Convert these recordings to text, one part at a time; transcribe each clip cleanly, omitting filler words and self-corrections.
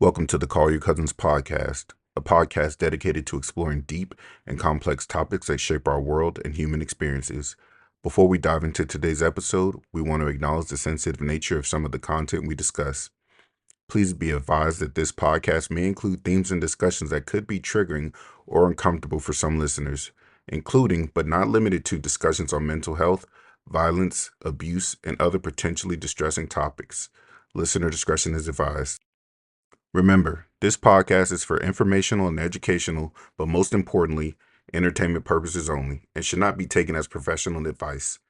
Welcome to the Call Your Cousins podcast, a podcast dedicated to exploring deep and complex topics that shape our world and human experiences. Before we dive into today's episode, we want to acknowledge the sensitive nature of some of the content we discuss. Please be advised that this podcast may include themes and discussions that could be triggering or uncomfortable for some listeners, including but not limited to discussions on mental health, violence, abuse, and other potentially distressing topics. Listener discretion is advised. Remember, this podcast is for informational and educational, but most importantly, entertainment purposes only, and should not be taken as professional advice.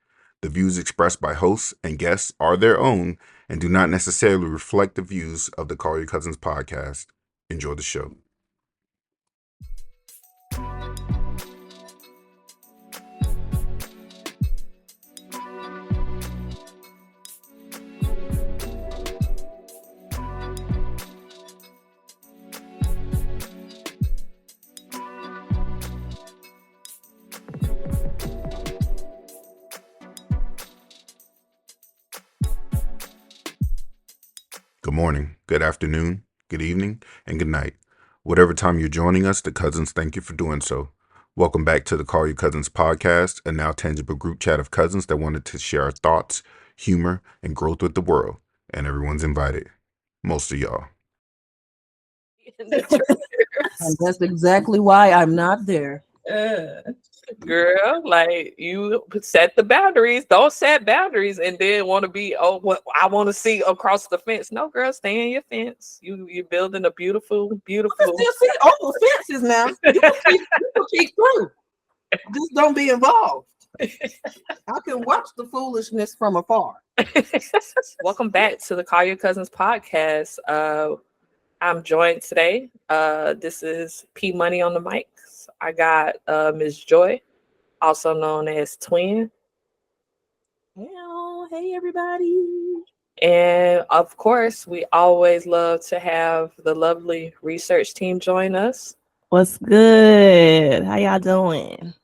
The views expressed by hosts and guests are their own and do not necessarily reflect the views of the Call Your Cousins podcast. Enjoy the show. Good morning, good afternoon, good evening, and good night. Whatever time you're joining us, the cousins thank you for doing so. Welcome back to the Call Your Cousins podcast, a now tangible group chat of cousins that wanted to share our thoughts, humor, and growth with the world. And everyone's invited. Most of y'all. And that's exactly why I'm not there. Girl, like you set the boundaries. Don't set boundaries and then want to be, oh, what I want to see across the fence. No, girl, stay in your fence. You're building a beautiful. You can still see over fences now. You can peek through. Just don't be involved. I can watch the foolishness from afar. Welcome back to the Call Your Cousins podcast. I'm joined today. This is P Money on the mics. I got Ms. Joy, also known as Twin. Hello, hey everybody. And of course, we always love to have the lovely research team join us. What's good? How y'all doing?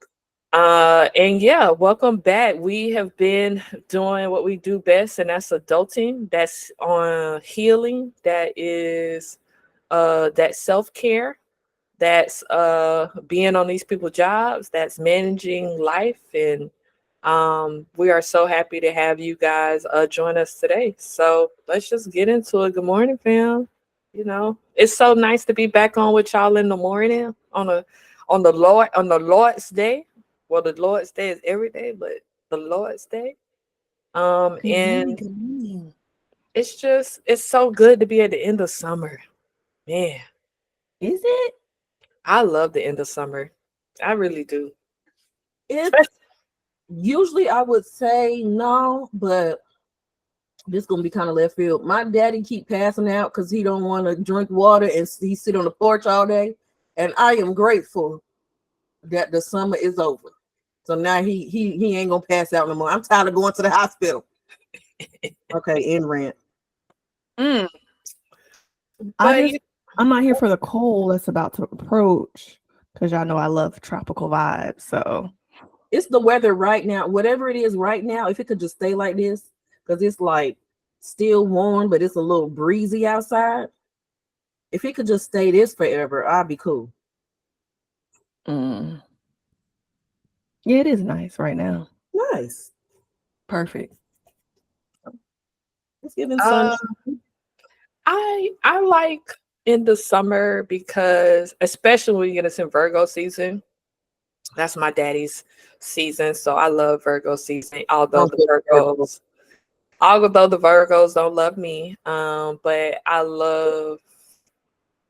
And yeah, welcome back. We have been doing what we do best, and that's adulting. That's on healing. That is that self-care. That's being on these people's jobs. That's managing life. And we are so happy to have you guys join us today. So let's just get into it. Good morning, fam. You know, it's so nice to be back on with y'all in the morning on the Lord's Day. Well, the Lord's Day is every day, but the Lord's Day. And it's so good to be at the end of summer. Man. Is it? I love the end of summer. I really do. It's usually I would say no, but this is gonna be kind of left field. My daddy keep passing out because he don't want to drink water and he sit on the porch all day. And I am grateful that the summer is over. So now he ain't gonna pass out no more. I'm tired of going to the hospital. Okay, end rant. Mm. I'm not here for the cold that's about to approach because y'all know I love tropical vibes. So it's the weather right now. Whatever it is right now, if it could just stay like this, because it's like still warm, but it's a little breezy outside. If it could just stay this forever, I'd be cool. yeah, it is nice right now. Nice. Perfect. It's giving sun. I like in the summer because, especially when you get us in Virgo season, that's my daddy's season. So I love Virgo season, although the Virgos don't love me. But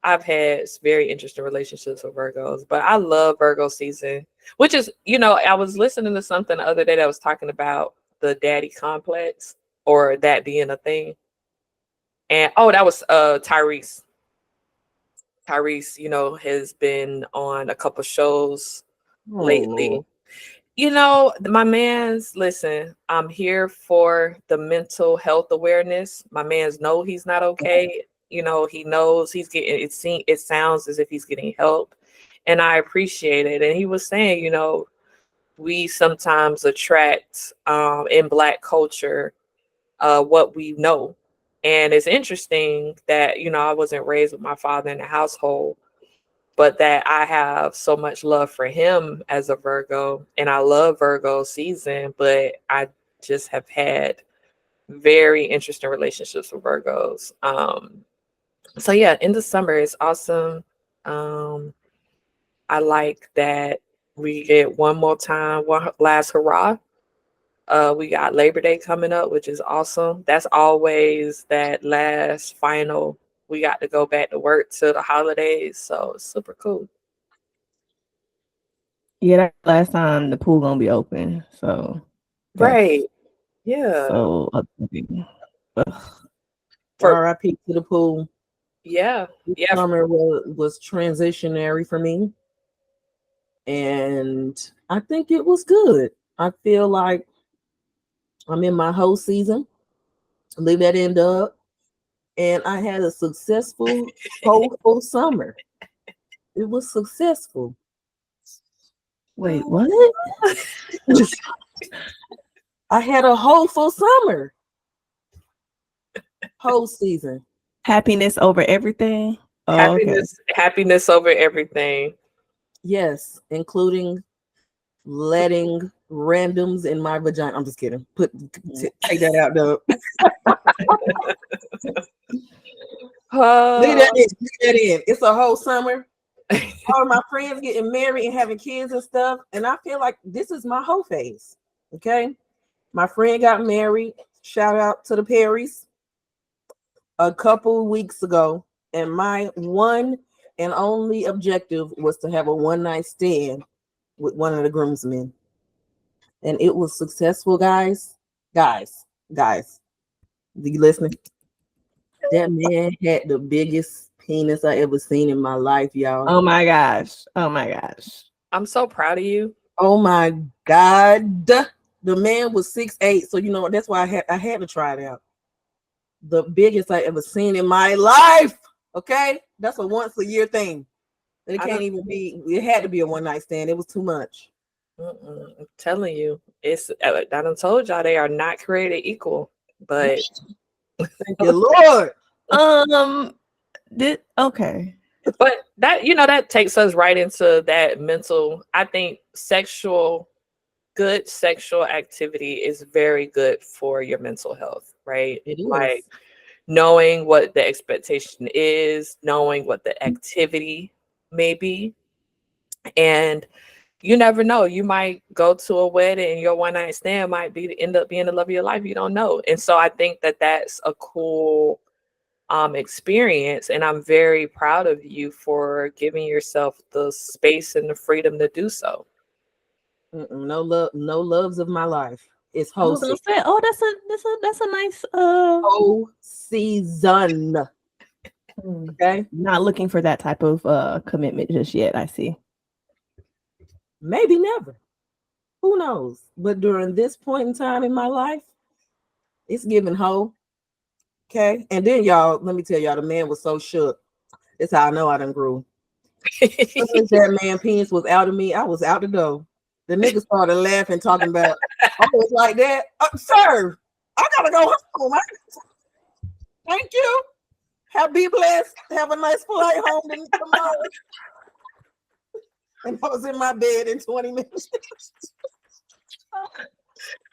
I've had very interesting relationships with Virgos, but I love Virgo season, which is, I was listening to something the other day that was talking about the daddy complex or that being a thing. And that was Tyrese. Tyrese, has been on a couple shows lately. My man's, listen, I'm here for the mental health awareness. My man's know he's not okay. He knows he's getting it sounds as if he's getting help. And I appreciate it. And he was saying, we sometimes attract in Black culture what we know. And it's interesting that, I wasn't raised with my father in the household, but that I have so much love for him as a Virgo. And I love Virgo season, but I just have had very interesting relationships with Virgos. So yeah, in the summer is awesome. I like that we get one more time, one last hurrah. We got Labor Day coming up, which is awesome. That's always that last final. We got to go back to work till the holidays, so it's super cool. Yeah, that last time the pool gonna be open, so Right. that's Yeah. so upsetting. Ugh. For RIP to the pool. yeah. This Yeah. summer was transitionary for me, and I think it was good. I feel like I'm in my whole season. Leave that end up, and I had a successful whole summer. It was successful. Wait, what? I had a whole full summer, whole season. Happiness over everything? Oh, okay. Happiness over everything. Yes, including letting randoms in my vagina. I'm just kidding. Take that out, though. Leave that in. Leave that in. It's a whole summer. All of my friends getting married and having kids and stuff, and I feel like this is my whole phase. Okay, my friend got married. Shout out to the Perrys a couple weeks ago, and my one and only objective was to have a one night stand with one of the groomsmen, and it was successful, guys. Guys, do you listening? That man had the biggest penis I ever seen in my life, y'all. Oh my gosh. Oh my gosh. I'm so proud of you. Oh my God. The man was 6'8", so that's why I had to try it out. The biggest I ever seen in my life. Okay, that's a once a year thing. It can't even be. It had to be a one night stand. It was too much. I'm telling you, I done told y'all they are not created equal. But thank you, Lord. Okay. But that takes us right into that mental. I think good sexual activity is very good for your mental health, right? It is. Like knowing what the expectation is, knowing what the activity may be. And you never know. You might go to a wedding and your one night stand might end up being the love of your life. You don't know. And so I think that that's a cool experience, and I'm very proud of you for giving yourself the space and the freedom to do so. No loves of my life. It's I was gonna say, oh, that's a nice whole season. Okay, not looking for that type of commitment just yet. I see. Maybe never. Who knows? But during this point in time in my life, it's giving hope. Okay. And then y'all, let me tell y'all, the man was so shook. That's how I know I done grew. As that man penis was out of me, I was out the door. The nigga started laughing, talking about, oh, it's like that. Sir, I gotta go home. Thank you. Be blessed. Have a nice flight home tomorrow. And I was in my bed in 20 minutes.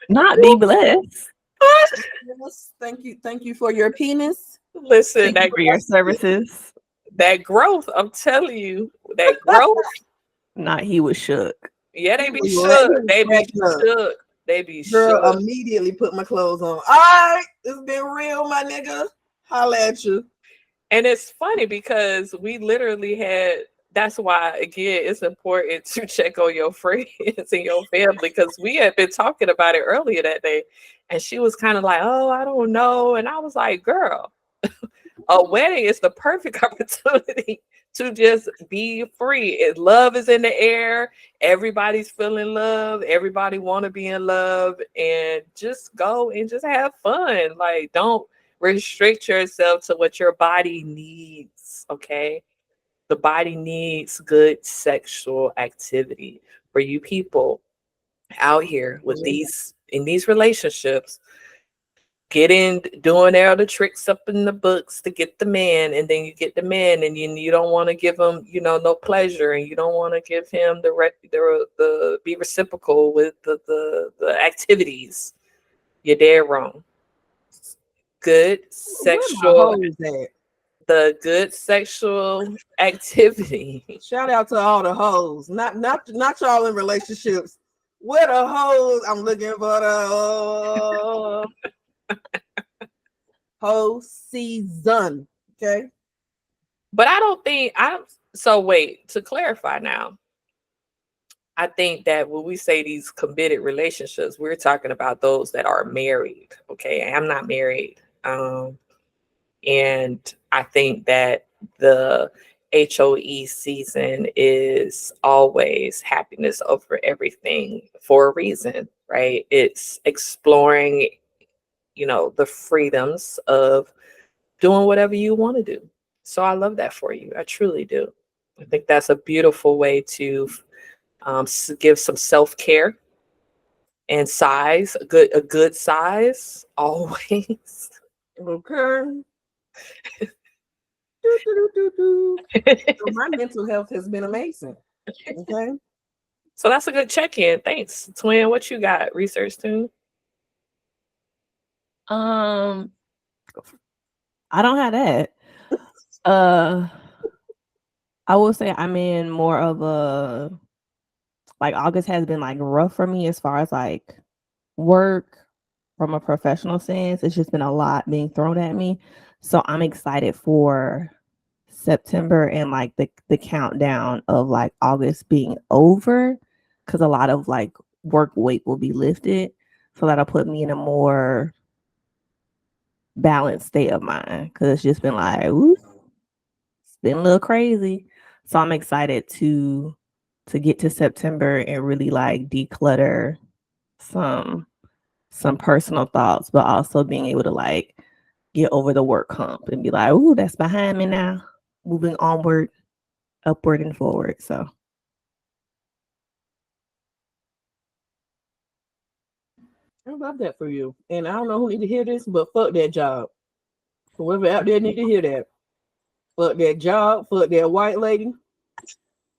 Not be blessed. Yes, thank you for your penis. Listen, Thank you for your services. That growth, I'm telling you, that growth. Not he was shook. Yeah, they be shook. They be shook. They be Girl, shook. immediately put my clothes on. All right, it's been real, my nigga. Holla at you. And it's funny because we literally had. That's why, again, it's important to check on your friends and your family, because we had been talking about it earlier that day. And she was kind of like, oh, I don't know. And I was like, girl, a wedding is the perfect opportunity to just be free. Love is in the air. Everybody's feeling love. Everybody want to be in love, and just go and just have fun. Like, don't restrict yourself to what your body needs. Okay. The body needs good sexual activity. For you people out here with in these relationships, doing all the tricks up in the books to get the man, and then you get the man, and you don't want to give him, no pleasure, and you don't want to give him the be reciprocal with the activities. You're dead wrong. Good Where my sexual, hoes at? the good sexual activity. Shout out to all the hoes. Not y'all in relationships. Where the hoes? I'm looking for the hoe season. Okay. But I don't think so wait, to clarify now, I think that when we say these committed relationships, we're talking about those that are married. Okay. I'm not married. And I think that the HOE season is always happiness over everything for a reason, right? It's exploring, the freedoms of doing whatever you want to do. So I love that for you. I truly do. I think that's a beautiful way to give some self care and size, a good size always. Okay. So my mental health has been amazing. Okay. So that's a good check-in. Thanks, Twin. What you got? Research too? I don't have that. Uh, I will say I'm in more of a like August has been like rough for me as far as like work from a professional sense. It's just been a lot being thrown at me. So I'm excited for September and like the countdown of like August being over because a lot of like work weight will be lifted. So that'll put me in a more balanced state of mind because it's just been like, ooh, it's been a little crazy. So I'm excited to get to September and really like declutter some some personal thoughts, but also being able to like get over the work hump and be like, ooh, that's behind me now. Moving onward, upward and forward. So I love that for you. And I don't know who need to hear this, but fuck that job. Whoever out there need to hear that. Fuck that job. Fuck that white lady.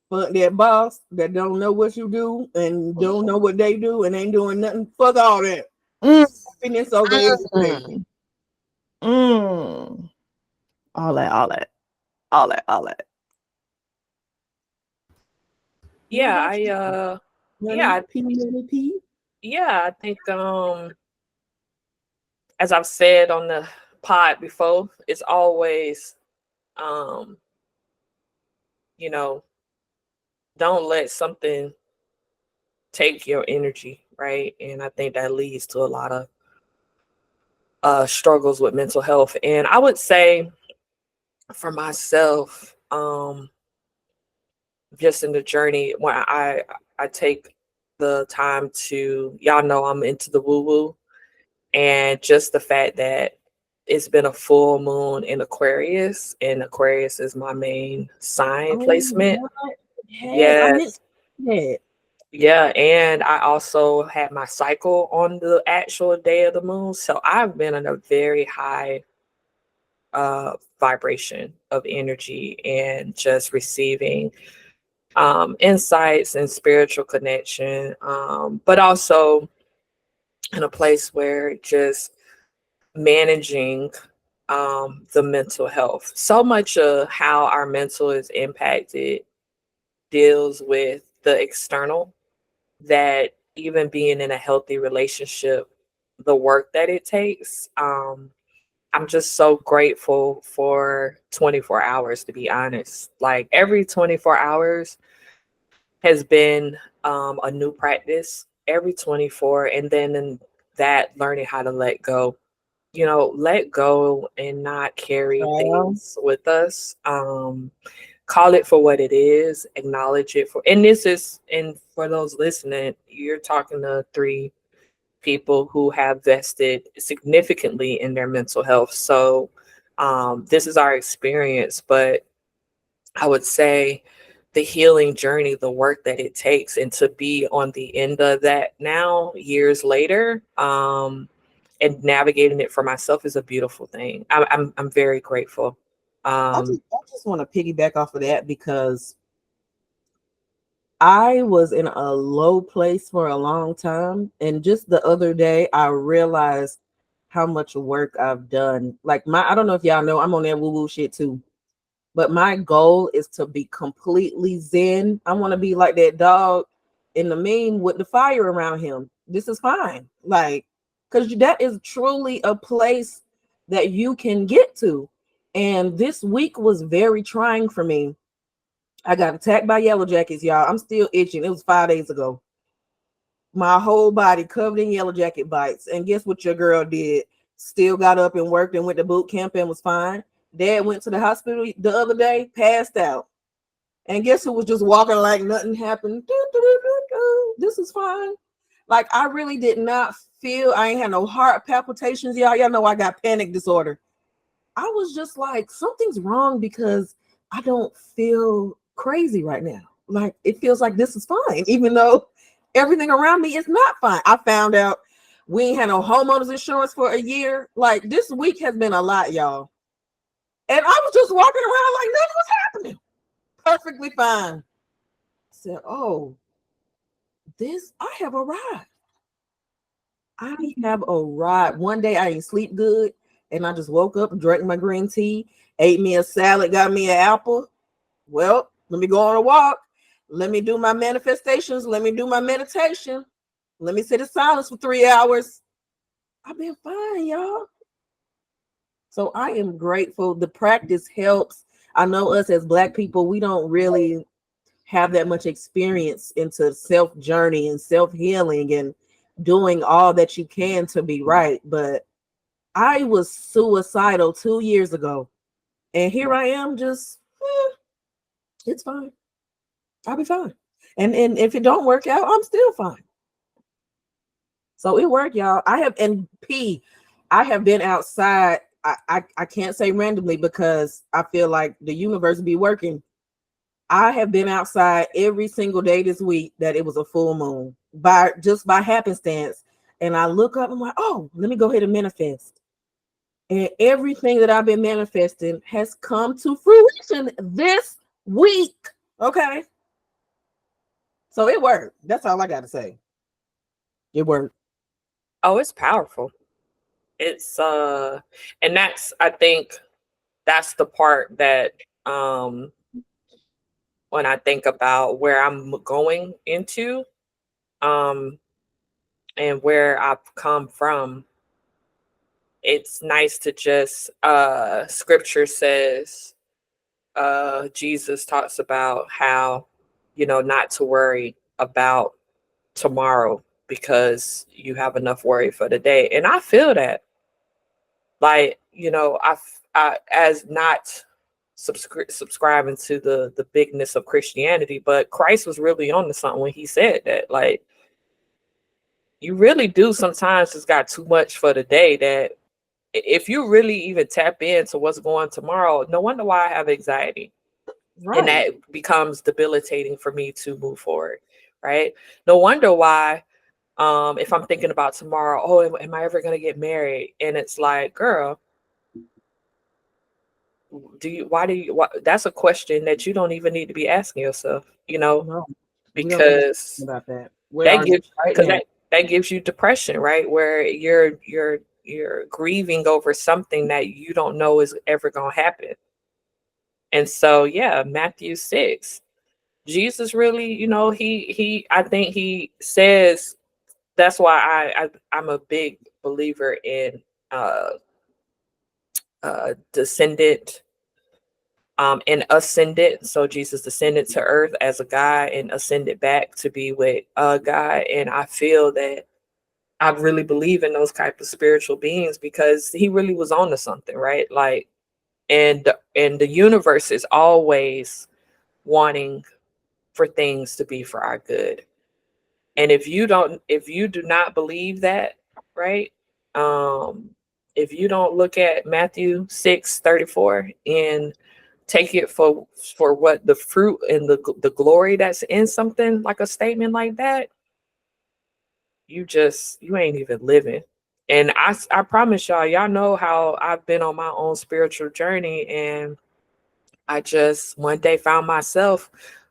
Fuck that boss that don't know what you do and don't know what they do and ain't doing nothing. Fuck all that. mm, Happiness over everything. mm, all that, all that, all that, all that. What Yeah, about you, yeah, honey? P? I think as I've said on the pod before, it's always um, you know, don't let something take your energy, right? And I think that leads to a lot of struggles with mental health. And I would say for myself, just in the journey when I take the time to, y'all know I'm into the woo woo, and just the fact that it's been a full moon in Aquarius, and Aquarius is my main sign Oh placement. God. Yes, I Yes. missed that. Yeah, and I also had my cycle on the actual day of the moon. So I've been in a very high vibration of energy and just receiving insights and spiritual connection, but also in a place where just managing the mental health. So much of how our mental is impacted deals with the external, that even being in a healthy relationship, the work that it takes. I'm just so grateful for 24 hours, to be honest. Like every 24 hours has been a new practice, every 24. And then in that, learning how to let go, let go and not carry Well, things with us. Call it for what it is, acknowledge it for, and this is, and for those listening, you're talking to three people who have vested significantly in their mental health. So this is our experience, but I would say the healing journey, the work that it takes, and to be on the end of that now, years later, and navigating it for myself is a beautiful thing. I'm very grateful. I just want to piggyback off of that because I was in a low place for a long time. And just the other day, I realized how much work I've done. Like I don't know if y'all know, I'm on that woo woo shit too. But my goal is to be completely zen. I want to be like that dog in the meme with the fire around him. This is fine. Like, because that is truly a place that you can get to. And this week was very trying for me. I got attacked by yellow jackets, y'all. I'm still itching. It was 5 days ago. My whole body covered in yellow jacket bites. And guess what your girl did? Still got up and worked and went to boot camp and was fine. Dad went to the hospital the other day, passed out. And guess who was just walking like nothing happened? This is fine. Like, I really did not feel, I ain't had no heart palpitations, y'all. Y'all know I got panic disorder. I was just like, something's wrong because I don't feel crazy right now. Like, it feels like this is fine, even though everything around me is not fine. I found out we ain't had no homeowners insurance for a year. Like, this week has been a lot, y'all. And I was just walking around like nothing was happening. Perfectly fine. I said, oh, I have arrived. I have arrived. One day I didn't sleep good, and I just woke up, drank my green tea, ate me a salad, got me an apple. Well, let me go on a walk. Let me do my manifestations. Let me do my meditation. Let me sit in silence for 3 hours. I've been fine, y'all. So I am grateful. The practice helps. I know us as Black people, we don't really have that much experience into self journey and self healing and doing all that you can to be right. But I was suicidal 2 years ago, and here I am. Just it's fine. I'll be fine. And if it don't work out, I'm still fine. So it worked, y'all. I have been outside. I can't say randomly because I feel like the universe be working. I have been outside every single day this week that it was a full moon by happenstance. And I look up, I'm like, oh, let me go ahead and manifest. And everything that I've been manifesting has come to fruition this week. Okay. So it worked. That's all I got to say. It worked. Oh, it's powerful. It's and I think that's the part that when I think about where I'm going into and where I've come from, it's nice to just scripture says Jesus talks about how, not to worry about tomorrow because you have enough worry for the day. And I feel that, like, I as not subscribing to the bigness of Christianity, but Christ was really on to something when he said that, like, you really do sometimes just got too much for the day, that if you really even tap into what's going tomorrow, no wonder why I have anxiety. Right. And that becomes debilitating for me to move forward, right? No wonder why if I'm thinking about tomorrow, oh, am I ever going to get married? And it's like, girl, that's a question that you don't even need to be asking yourself, No, because about that. Where that are you gives right because now? that gives you depression, right? Where you're grieving over something that you don't know is ever going to happen. And so, yeah, Matthew 6, Jesus really, I think he says, that's why I'm a big believer in descendant and ascended. So Jesus descended to earth as a guy and ascended back to be with a guy. And I feel that I really believe in those type of spiritual beings because he really was on to something, right? Like, and the universe is always wanting for things to be for our good. And if you do not believe that, right? If you don't look at Matthew 6:34 and take it for what the fruit and the glory that's in something like a statement like that, you ain't even living. And I promise y'all know how I've been on my own spiritual journey. And I just one day found myself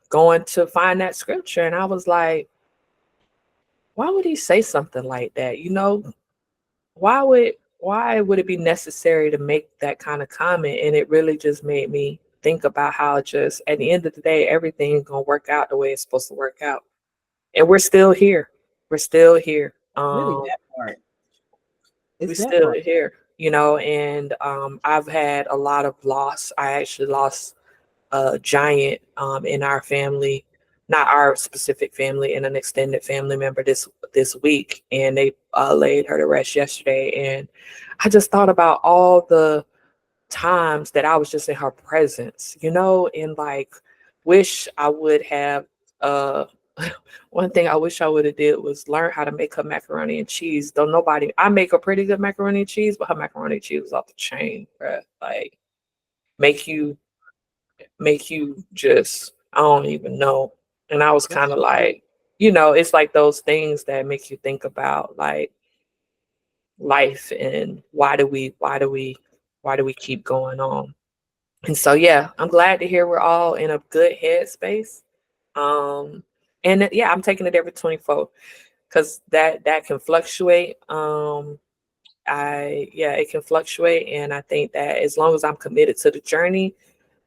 going to find that scripture. And I was like, why would he say something like that? Why would it be necessary to make that kind of comment? And it really just made me think about how just at the end of the day, everything's gonna work out the way it's supposed to work out. And we're still here. We're still here. Really, that part. We're It's that still part. here, and I've had a lot of loss. I actually lost a giant in our family, not our specific family, and an extended family member this week, and they laid her to rest yesterday. And I just thought about all the times that I was just in her presence, and like wish I would have uh one thing I wish I would have did was learn how to make her macaroni and cheese. Though nobody I make a pretty good macaroni and cheese, but her macaroni and cheese was off the chain, bruh. Like make you just I don't even know. And I was kind of like, it's like those things that make you think about like life and why do we keep going on. And so yeah, I'm glad to hear we're all in a good headspace. And yeah, I'm taking it every 24 because that can fluctuate. It can fluctuate, and I think that as long as I'm committed to the journey,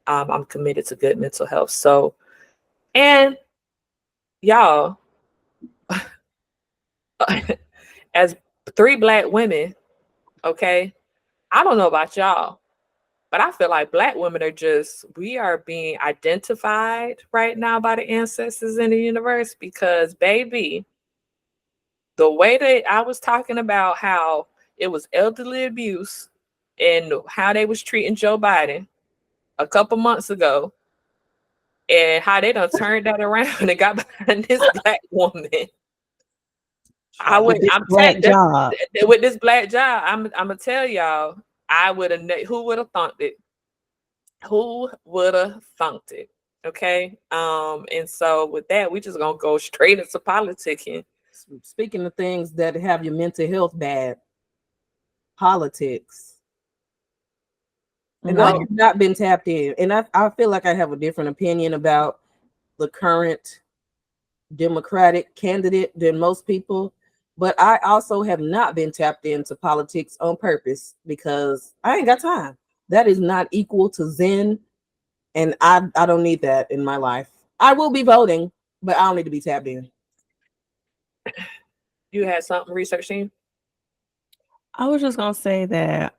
I'm committed to good mental health. So, and y'all, as 3 Black women, okay, I don't know about y'all, but I feel like Black women we are being identified right now by the ancestors in the universe because, baby, the way that I was talking about how it was elderly abuse and how they was treating Joe Biden a couple months ago and how they done turned that around and got behind this Black woman. With this black job. With this black job, I'm gonna tell y'all, I would have who would have thunked it? Who would have thunked it? Okay. And so with that, we just gonna go straight into politicking. Speaking of things that have your mental health bad, politics. And I have not been tapped in. And I feel like I have a different opinion about the current Democratic candidate than most people. But I also have not been tapped into politics on purpose because I ain't got time. That is not equal to Zen. And I don't need that in my life. I will be voting, but I don't need to be tapped in. You had something researching? I was just gonna say that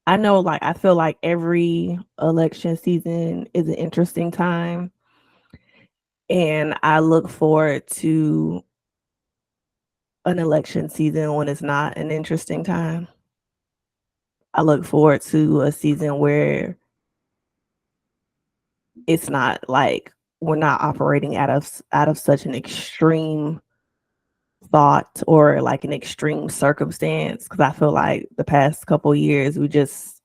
I know, like, I feel like every election season is an interesting time. And I look forward to an election season when it's not an interesting time. I look forward to a season where it's not like we're not operating out of such an extreme thought or like an extreme circumstance. Because I feel like the past couple years we just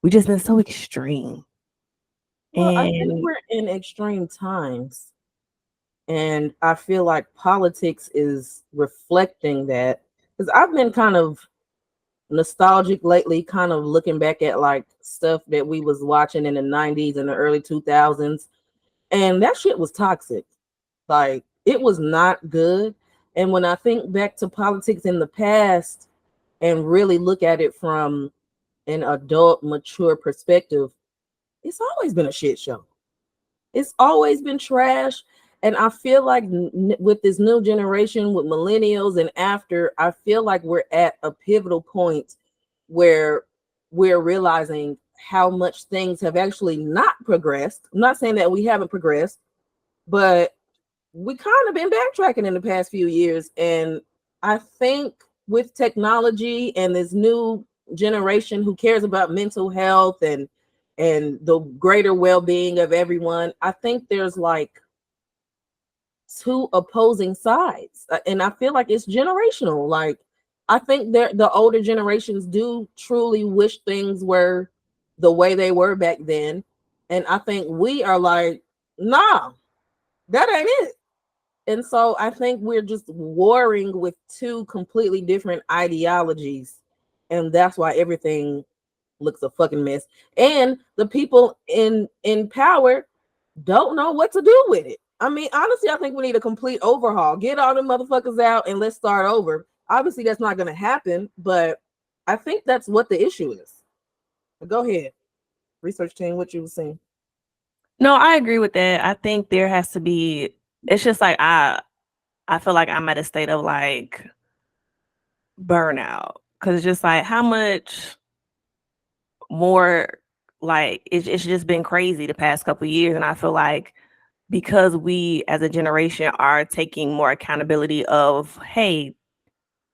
been so extreme. Well, I think And we're in extreme times. And I feel like politics is reflecting that. Because I've been kind of nostalgic lately, kind of looking back at like stuff that we was watching in the 90s and the early 2000s. And that shit was toxic. Like it was not good. And when I think back to politics in the past and really look at it from an adult, mature perspective, it's always been a shit show. It's always been trash. And I feel like with this new generation, with millennials and after, I feel like we're at a pivotal point where we're realizing how much things have actually not progressed. I'm not saying that we haven't progressed, but we kind of been backtracking in the past few years. And I think with technology and this new generation who cares about mental health and the greater well-being of everyone, I think there's like two opposing sides. And I feel like it's generational. Like I think the older generations do truly wish things were the way they were back then. And I think we are like, nah, that ain't it. And so I think we're just warring with two completely different ideologies. And that's why everything looks a fucking mess. And the people in power don't know what to do with it. I mean, honestly, I think we need a complete overhaul. Get all the motherfuckers out and let's start over. Obviously, that's not going to happen, but I think that's what the issue is. Go ahead, research team. What you were saying? No, I agree with that. I think there has to be. It's just like I feel like I'm at a state of like burnout because it's just like how much more like it's just been crazy the past couple of years, and I feel like because we as a generation are taking more accountability of, hey,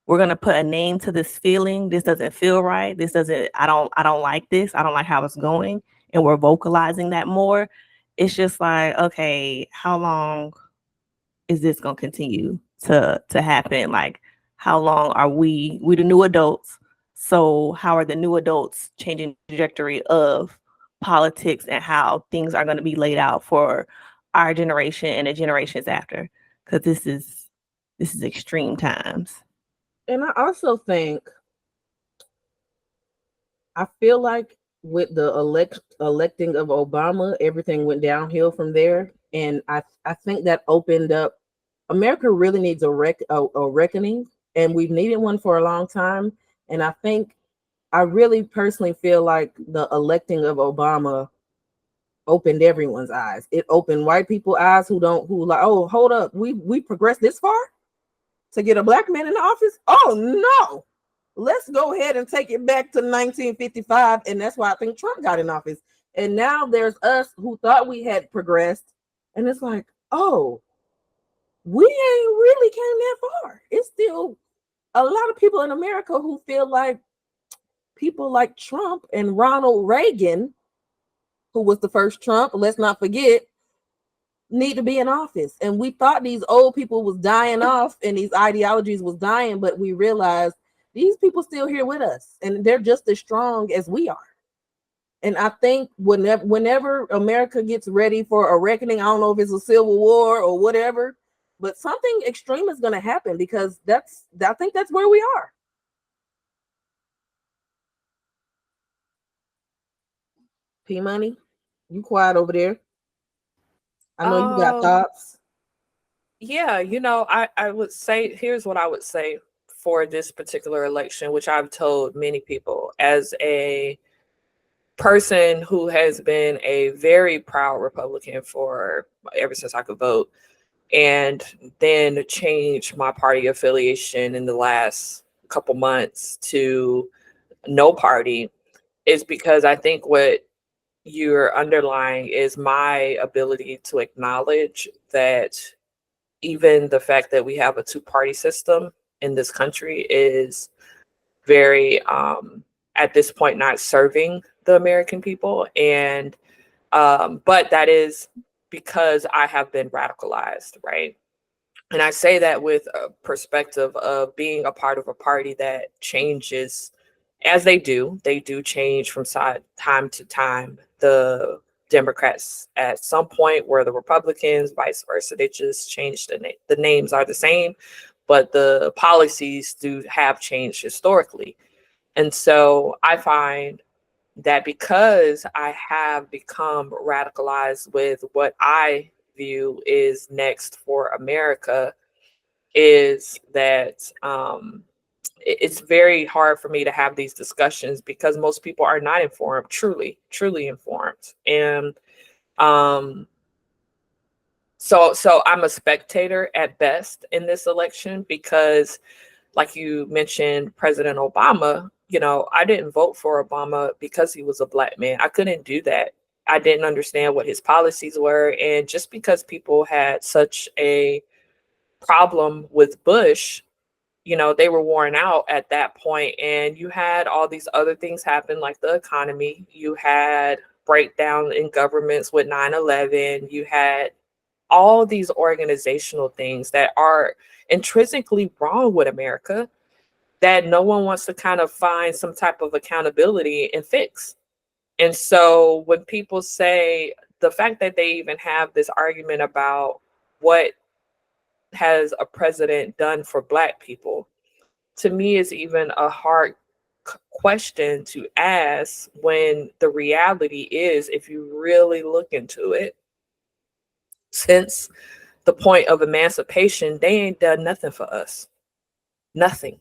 we're gonna put a name to this feeling. This doesn't feel right. This doesn't. I don't like this. I don't like how it's going, and we're vocalizing that more. It's just like, okay, how long is this gonna continue to happen? Like, how long are we the new adults? So how are the new adults changing the trajectory of politics and how things are going to be laid out for our generation and the generations after? Because this is extreme times. And I also think I feel like with the electing of Obama, everything went downhill from there, and I think that opened up. America really needs a reckoning, and we've needed one for a long time. And I think I really personally feel like the electing of Obama opened everyone's eyes. It opened white people's eyes who like, oh, hold up, we progressed this far to get a black man in the office. Oh no, let's go ahead and take it back to 1955. And that's why I think Trump got in office. And now there's us who thought we had progressed. And it's like, oh, we ain't really came that far. It's still a lot of people in America who feel like people like Trump and Ronald Reagan, who was the first Trump, let's not forget, need to be in office. And we thought these old people was dying off and these ideologies was dying, but we realized these people still here with us and they're just as strong as we are. And I think whenever America gets ready for a reckoning, I don't know if it's a civil war or whatever, but something extreme is going to happen because I think that's where we are. P Money, you quiet over there. I know you got thoughts. Yeah, I would say, here's what I would say for this particular election, which I've told many people as a person who has been a very proud Republican for ever since I could vote, and then changed my party affiliation in the last couple months to no party, is because I think what you're underlying is my ability to acknowledge that even the fact that we have a two-party system in this country is very at this point not serving the American people. And but that is because I have been radicalized, right? And I say that with a perspective of being a part of a party that changes as they do change from time to time. The Democrats at some point were the Republicans, vice versa. They just changed the names are the same, but the policies do have changed historically. And so I find that because I have become radicalized with what I view is next for America, is that it's very hard for me to have these discussions because most people are not informed, truly informed. And um, so I'm a spectator at best in this election because, like you mentioned, President Obama, I didn't vote for Obama because he was a black man. I couldn't do that. I didn't understand what his policies were. And just because people had such a problem with Bush, they were worn out at that point. And you had all these other things happen, like the economy. You had breakdown in governments with 9/11. You had all these organizational things that are intrinsically wrong with America that no one wants to kind of find some type of accountability and fix. And so when people say, the fact that they even have this argument about what has a president done for Black people? To me, is even a hard question to ask when the reality is, if you really look into it, since the point of emancipation, they ain't done nothing for us. Nothing.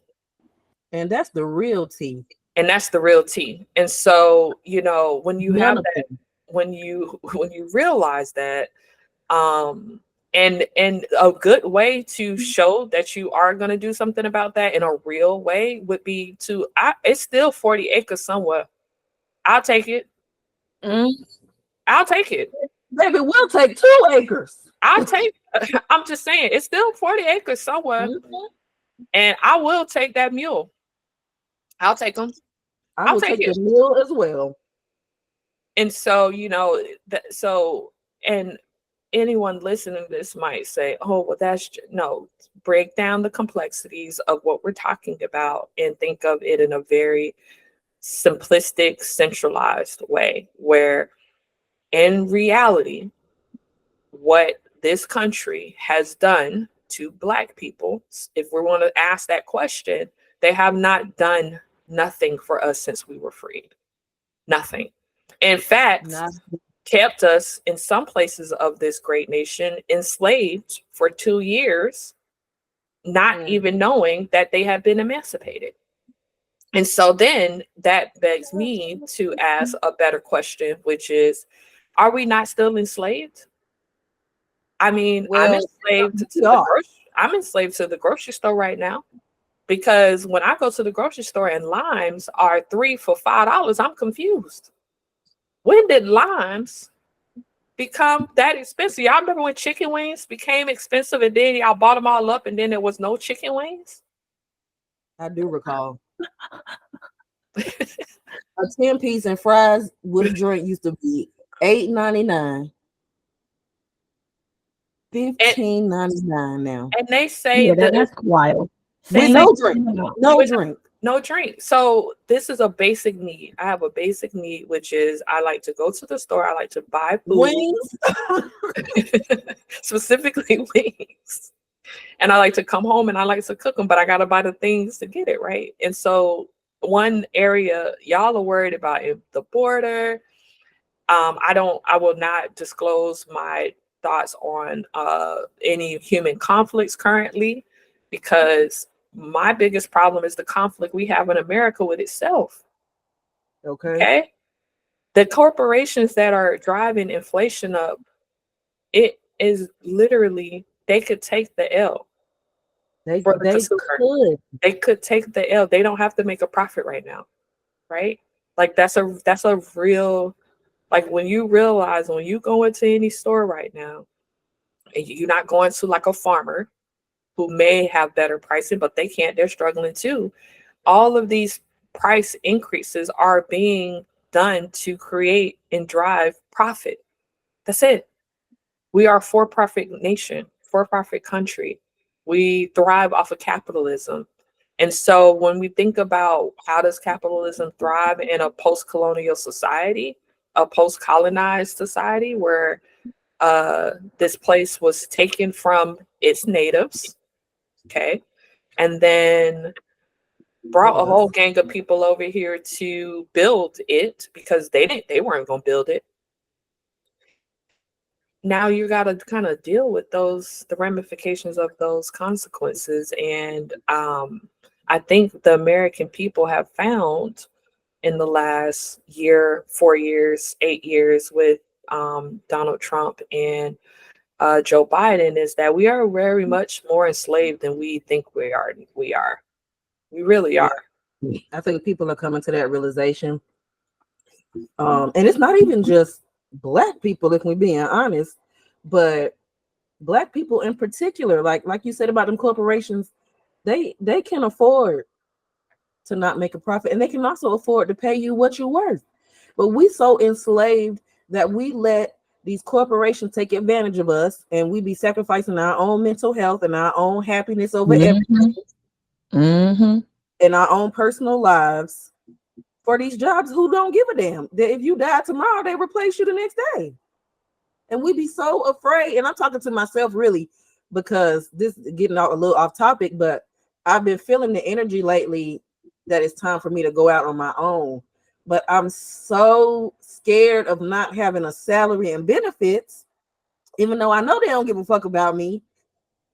And that's the real tea. And that's the real tea. And so, you know, when you None have of that, them. when you realize that, and a good way to show that you are going to do something about that in a real way would be to, it's still 40 acres somewhere. I'll take it. I'll take it. Baby, we'll take 2 acres. I'll take, I'm just saying, it's still 40 acres somewhere. And I will take that mule. I'll take them. I I'll will take take it. the meal as well. And so, you know, and anyone listening to this might say, oh, well, no, break down the complexities of what we're talking about and think of it in a very simplistic, centralized way, where in reality, what this country has done to Black people, if we want to ask that question, they have not done nothing for us since we were freed. Nothing. In fact, kept us in some places of this great nation enslaved for 2 years, not even knowing that they have been emancipated. And so then that begs me to ask a better question, which is, are we not still enslaved? I mean, I'm enslaved to the grocery store right now, because when I go to the grocery store and limes are 3 for $5, I'm confused. When did limes become that expensive? Y'all remember when chicken wings became expensive and then y'all bought them all up and then there was no chicken wings? I do recall. A 10-piece and fries with a drink used to be $8.99. $15.99 now. And they say that's wild. With no drink. No drink. So this is a basic need. I have a basic need, which is I like to go to the store. I like to buy food. Wings. Specifically wings. And I like to come home and I like to cook them, but I got to buy the things to get it, right? And so one area y'all are worried about is the border. I will not disclose my thoughts on any human conflicts currently, because my biggest problem is the conflict we have in America with itself. Okay. The corporations that are driving inflation up, it is literally, they could take the L. They could take the L. They don't have to make a profit right now, right? Like that's a real, like when you realize when you go into any store right now, and you're not going to like a farmer who may have better pricing, but they can't, they're struggling too. All of these price increases are being done to create and drive profit. That's it. We are a for-profit nation, for-profit country. We thrive off of capitalism. And so when we think about how does capitalism thrive in a post-colonial society, a post-colonized society where this place was taken from its natives, okay, and then brought a whole gang of people over here to build it because they weren't going to build it. Now you got to kind of deal with the ramifications of those consequences. And I think the American people have found in the last year, 4 years, 8 years with Donald Trump and Joe Biden is that we are very much more enslaved than we think we are. We really are. I think people are coming to that realization. And it's not even just Black people, if we're being honest, but Black people in particular, like you said about them corporations, they can afford to not make a profit, and they can also afford to pay you what you're worth. But we so enslaved that we let these corporations take advantage of us, and we be sacrificing our own mental health and our own happiness over everything, and our own personal lives for these jobs who don't give a damn. If you die tomorrow, they replace you the next day. And we be so afraid, and I'm talking to myself really, because this is getting a little off topic, but I've been feeling the energy lately that it's time for me to go out on my own. But I'm so scared of not having a salary and benefits, even though I know they don't give a fuck about me,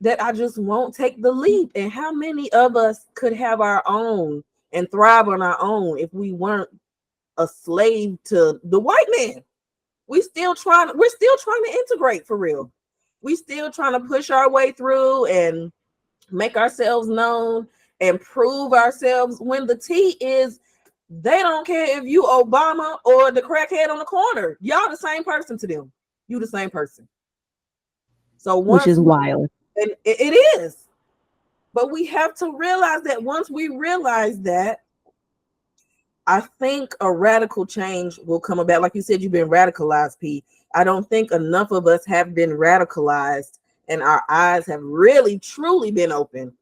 that I just won't take the leap. And how many of us could have our own and thrive on our own if we weren't a slave to the white man? We're still trying to integrate for real. We still trying to push our way through and make ourselves known and prove ourselves, when the tea is they don't care if you Obama or the crackhead on the corner. Y'all the same person to them. You the same person. So which is wild. And it is. But we have to realize that once we realize that, I think a radical change will come about. Like you said, you've been radicalized, P. I don't think enough of us have been radicalized and our eyes have really, truly been open.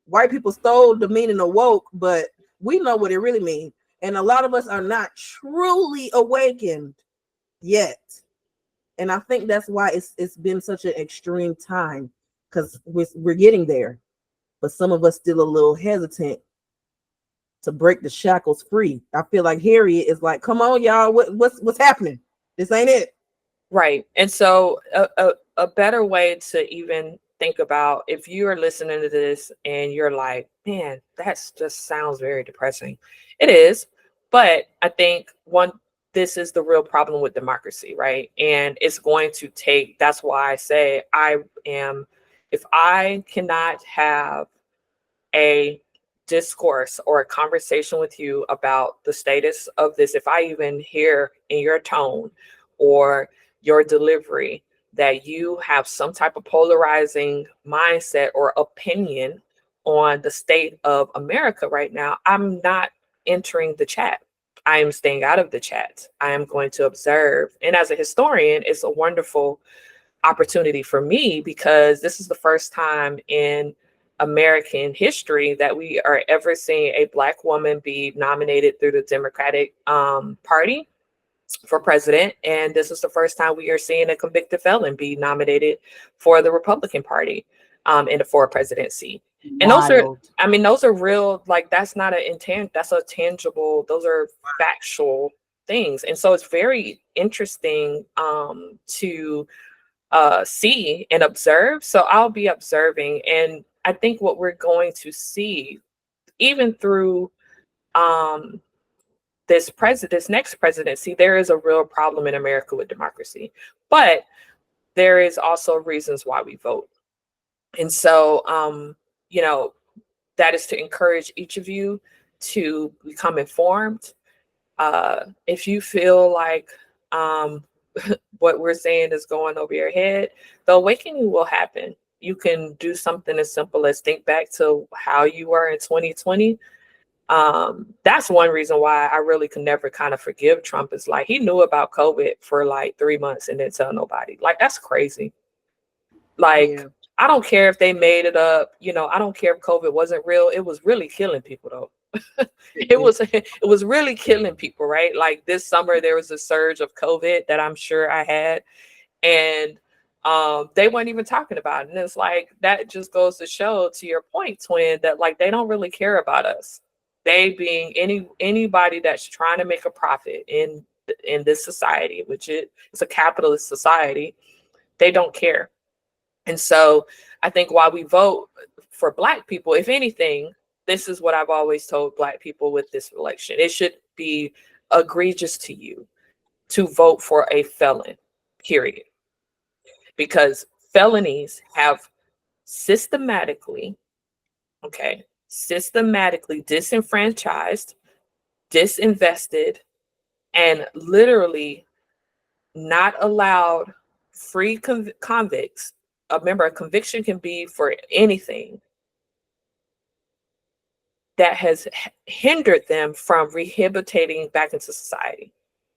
White people stole the meaning of woke, but we know what it really means. And a lot of us are not truly awakened yet. And I think that's why it's been such an extreme time, because we're getting there. But some of us still a little hesitant to break the shackles free. I feel like Harriet is like, come on, y'all, what's happening? This ain't it. Right. And so a better way to even think about, if you are listening to this and you're like, man, that just sounds very depressing. It is. But I think this is the real problem with democracy, right? And it's going to take, that's why I say if I cannot have a discourse or a conversation with you about the status of this, if I even hear in your tone or your delivery that you have some type of polarizing mindset or opinion on the state of America right now, I'm not entering the chat. I am staying out of the chat. I am going to observe. And as a historian, it's a wonderful opportunity for me, because this is the first time in American history that we are ever seeing a Black woman be nominated through the Democratic Party for president. And this is the first time we are seeing a convicted felon be nominated for the Republican Party for a presidency. And those are real, like, that's not that's a tangible, those are factual things. And so it's very interesting to see and observe. So I'll be observing. And I think what we're going to see, even through this next presidency, there is a real problem in America with democracy. But there is also reasons why we vote. And so, that is to encourage each of you to become informed. If you feel like what we're saying is going over your head, the awakening will happen. You can do something as simple as think back to how you were in 2020. That's one reason why I really could never kind of forgive Trump, is like, he knew about COVID for like 3 months and didn't tell nobody. Like, that's crazy. Like, yeah. I don't care if they made it up. I don't care if COVID wasn't real. It was really killing people, though. It was really killing people, right? Like, this summer there was a surge of COVID that I'm sure I had, and they weren't even talking about it. And it's like, that just goes to show, to your point, twin, that like they don't really care about us. They being anybody that's trying to make a profit in this society, which it's a capitalist society, they don't care. And so I think while we vote for Black people, if anything, this is what I've always told Black people with this election: it should be egregious to you to vote for a felon, period. Because felonies have systematically disenfranchised, disinvested, and literally not allowed free convicts. Remember, a conviction can be for anything that has hindered them from rehabilitating back into society.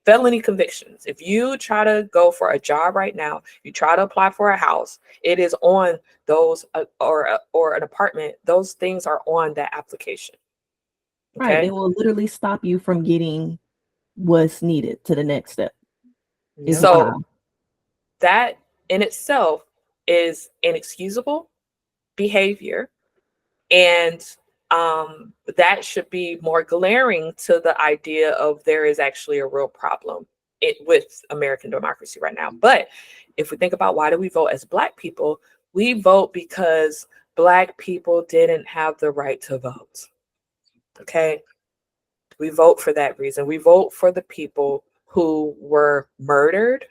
Felony convictions. If you try to go for a job right now, you try to apply for a house, it is on those or an apartment. Those things are on that application. Okay? Right. They will literally stop you from getting what's needed to the next step. So that in itself is inexcusable behavior. And that should be more glaring to the idea of there is actually a real problem with American democracy right now. But if we think about why do we vote as Black people, we vote because Black people didn't have the right to vote. Okay. We vote for that reason. We vote for the people who were murdered,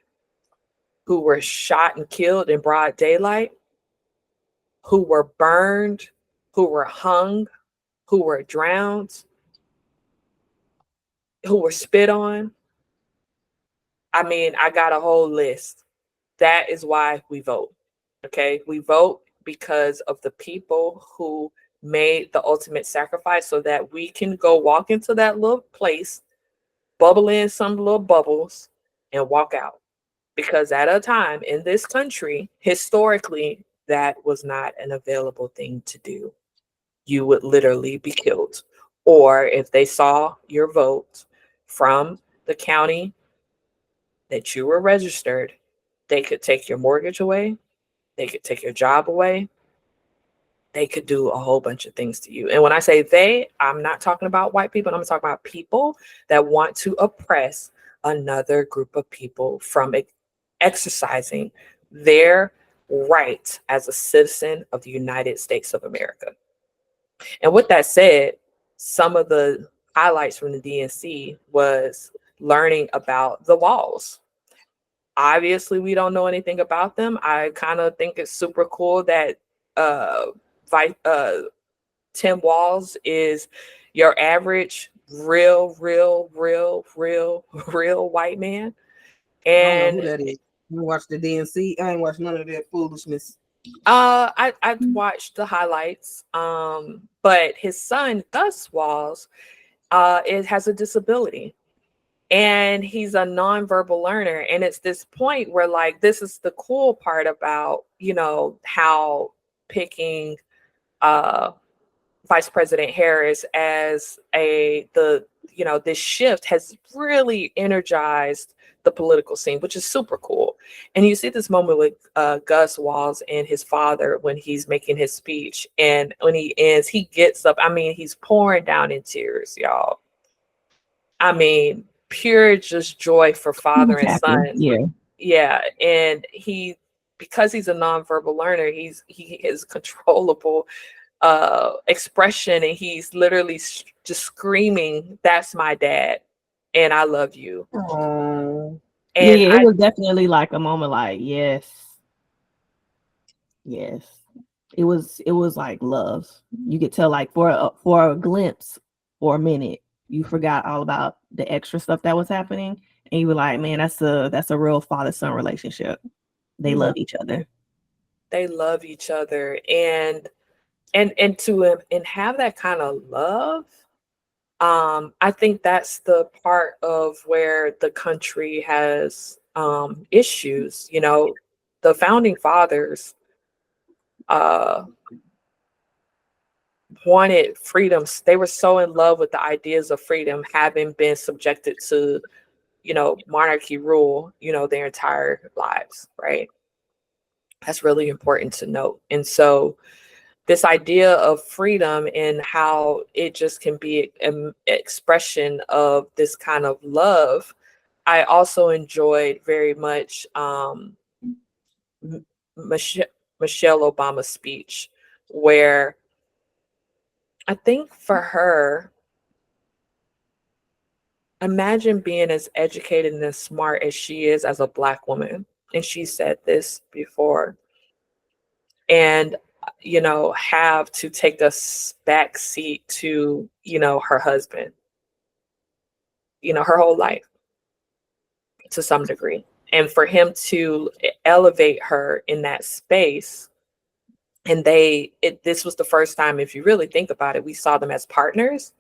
who were shot and killed in broad daylight, who were burned, who were hung, who were drowned, who were spit on. I mean, I got a whole list. That is why we vote. Okay. We vote because of the people who made the ultimate sacrifice so that we can go walk into that little place, bubble in some little bubbles, and walk out. Because at a time in this country, historically, that was not an available thing to do. You would literally be killed. Or if they saw your vote from the county that you were registered, they could take your mortgage away, they could take your job away, they could do a whole bunch of things to you. And when I say they, I'm not talking about white people, I'm talking about people that want to oppress another group of people from exercising their right as a citizen of the United States of America. And with that said, some of the highlights from the DNC was learning about the walls. Obviously, we don't know anything about them. I kind of think it's super cool that Tim Walz is your average real white man. I don't know And who that is. You watch the DNC? I ain't watched none of that foolishness. I watched the highlights. But his son, Gus Walz, it has a disability. And he's a nonverbal learner. And it's this point where, like, this is the cool part about, you know, how picking Vice President Harris as this shift has really energized the political scene, which is super cool. And you see this moment with Gus Walz and his father when he's making his speech. And when he ends, he gets up. I mean, he's pouring down in tears, y'all. I mean, pure just joy for father and son. Yeah. Yeah. And because he's a nonverbal learner, he is controllable expression, and he's literally just screaming, "That's my dad, and I love you." Oh. And it was definitely like a moment like, yes. It was like love. You could tell, like, for a glimpse, for a minute, you forgot all about the extra stuff that was happening, and you were like, man, that's a real father-son relationship. They love each other. They love each other, and to have that kind of love. I think that's the part of where the country has issues. You know, the founding fathers wanted freedoms. They were so in love with the ideas of freedom, having been subjected to, you know, monarchy rule, you know, their entire lives, right? That's really important to note. And so this idea of freedom and how it just can be an expression of this kind of love, I also enjoyed very much Michelle Obama's speech, where I think for her, imagine being as educated and as smart as she is as a Black woman. And she said this before. And, you know, have to take a back seat to, you know, her husband, you know, her whole life to some degree. And for him to elevate her in that space. And this was the first time, if you really think about it, we saw them as partners.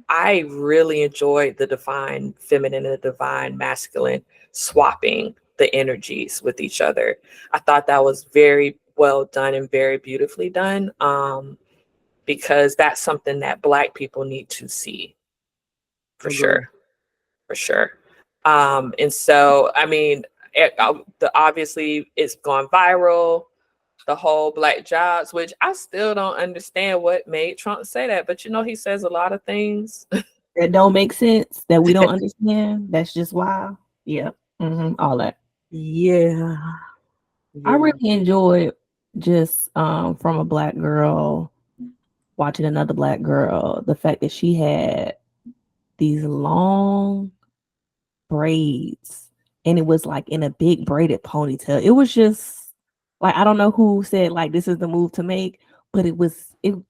I really enjoyed the divine feminine and the divine masculine swapping the energies with each other. I thought that was very well done and very beautifully done, because that's something that Black people need to see for sure. And so, I mean, obviously it's gone viral, the whole black jobs, which I still don't understand what made Trump say that. But he says a lot of things that don't make sense, that we don't understand. That's just why. Yeah. All that. Yeah. I really enjoyed just from a black girl watching another black girl, the fact that she had these long braids and it was like in a big braided ponytail. It was just like, I don't know who said like this is the move to make, but it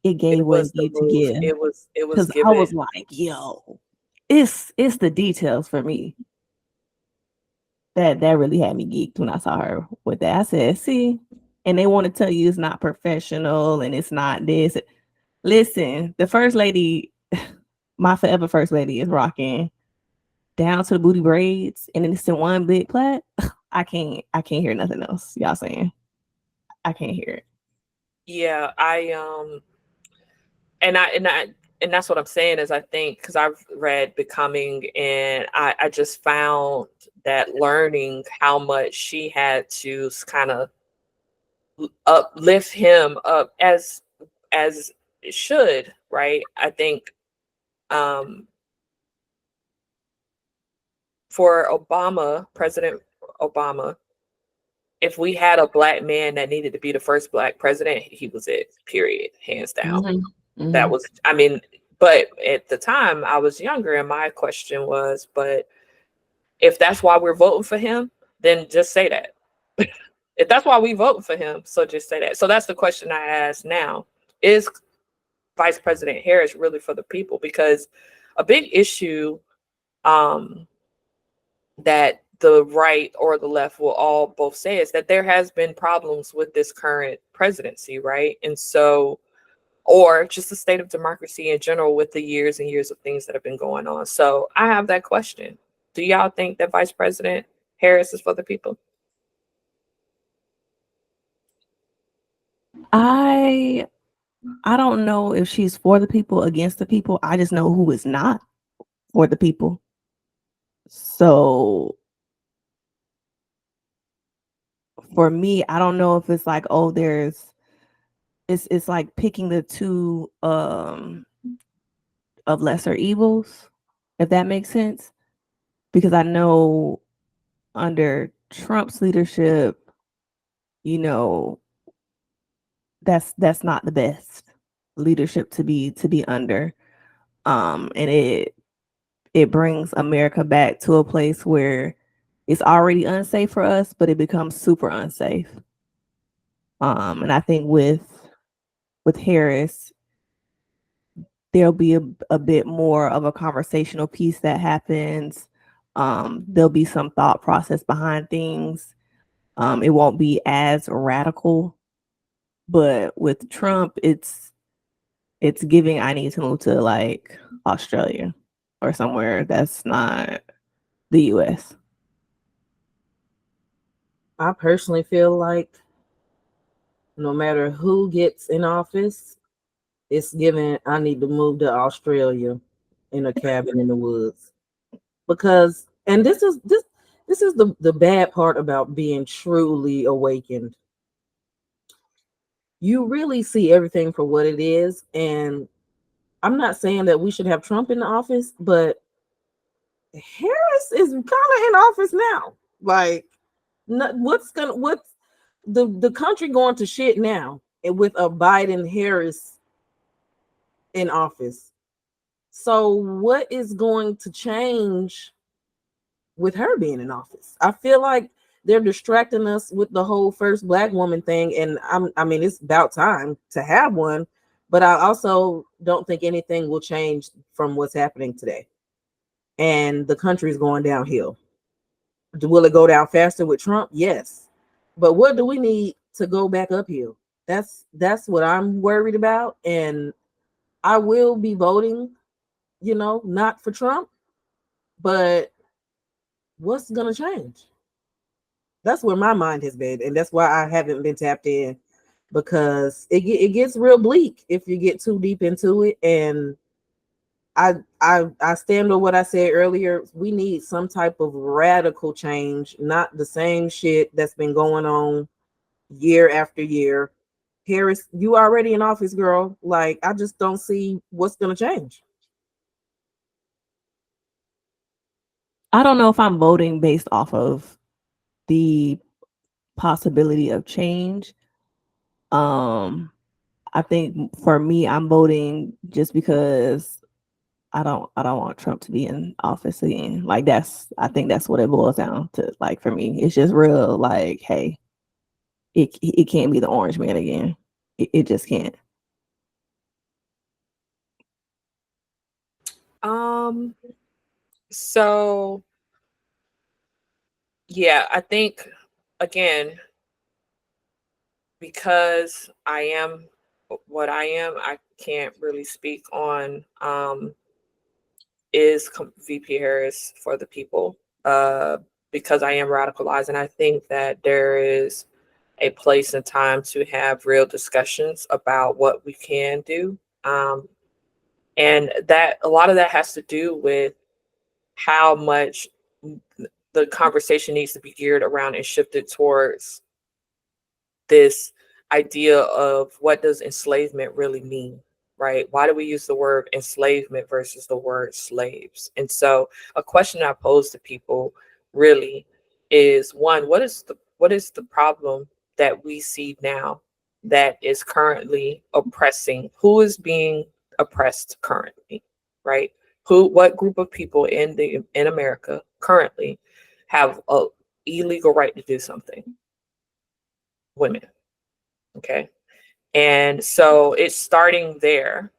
gave what was it the needed to move. give. It was Because I given. was like, yo, it's the details for me. That really had me geeked when I saw her with that. I said, see, and they want to tell you it's not professional and it's not this. Listen, the first lady, my forever first lady, is rocking down to the booty braids and then it's in one big plait. I can't hear nothing else y'all saying. I can't hear it. Yeah, and that's what I'm saying is I think because I've read Becoming and I just found that learning how much she had to kind of uplift him up as it should, right? I think for President Obama, if we had a black man that needed to be the first black president, he was it, period, hands down. That was, I mean, but at the time I was younger and my question was, but if that's why we're voting for him, then just say that. If that's why we voting for him, so just say that. So that's the question I ask now. Is Vice President Harris really for the people? Because a big issue that the right or the left will all both say is that there has been problems with this current presidency, right? And so, or just the state of democracy in general with the years and years of things that have been going on. So I have that question. Do y'all think that Vice President Harris is for the people? I don't know if she's for the people, against the people. I just know who is not for the people. So for me, I don't know if it's like, oh, it's like picking the two of lesser evils, if that makes sense. Because I know under Trump's leadership, that's not the best leadership to be under. And it brings America back to a place where it's already unsafe for us, but it becomes super unsafe. And I think with Harris, there'll be a bit more of a conversational piece that happens. There'll be some thought process behind things. It won't be as radical, but with Trump, it's giving I need to move to like Australia or somewhere that's not the US. I personally feel like no matter who gets in office, it's given I need to move to Australia in a cabin in the woods. Because and this is the bad part about being truly awakened. You really see everything for what it is. And I'm not saying that we should have Trump in the office, but Harris is kind of in office now. Like, what's the country going to shit now with a Biden Harris in office? So what is going to change with her being in office? I feel like they're distracting us with the whole first black woman thing, and I mean it's about time to have one, but I also don't think anything will change from what's happening today. And the country is going downhill. Will it go down faster with Trump? Yes. But what do we need to go back uphill? That's what I'm worried about. And I will be voting, not for Trump, but what's gonna change? That's where my mind has been, and that's why I haven't been tapped in, because it gets real bleak if you get too deep into it. And I stand on what I said earlier. We need some type of radical change, not the same shit that's been going on year after year. Harris, you already in office, girl. Like, I just don't see what's gonna change. I don't know if I'm voting based off of the possibility of change. I think for me, I'm voting just because I don't want Trump to be in office again. Like I think that's what it boils down to. Like for me, it's just real. Like, hey, it can't be the orange man again. It just can't. So yeah, I think again, because I am what I am, I can't really speak on VP Harris for the people, because I am radicalized, and I think that there is a place and time to have real discussions about what we can do, and that a lot of that has to do with how much the conversation needs to be geared around and shifted towards this idea of what does enslavement really mean, right? Why do we use the word enslavement versus the word slaves? And so a question I pose to people really is, one, what is the problem that we see now that is currently oppressing? Who is being oppressed currently, right? What group of people in America currently have a illegal right to do something? Women. Okay. And so it's starting there.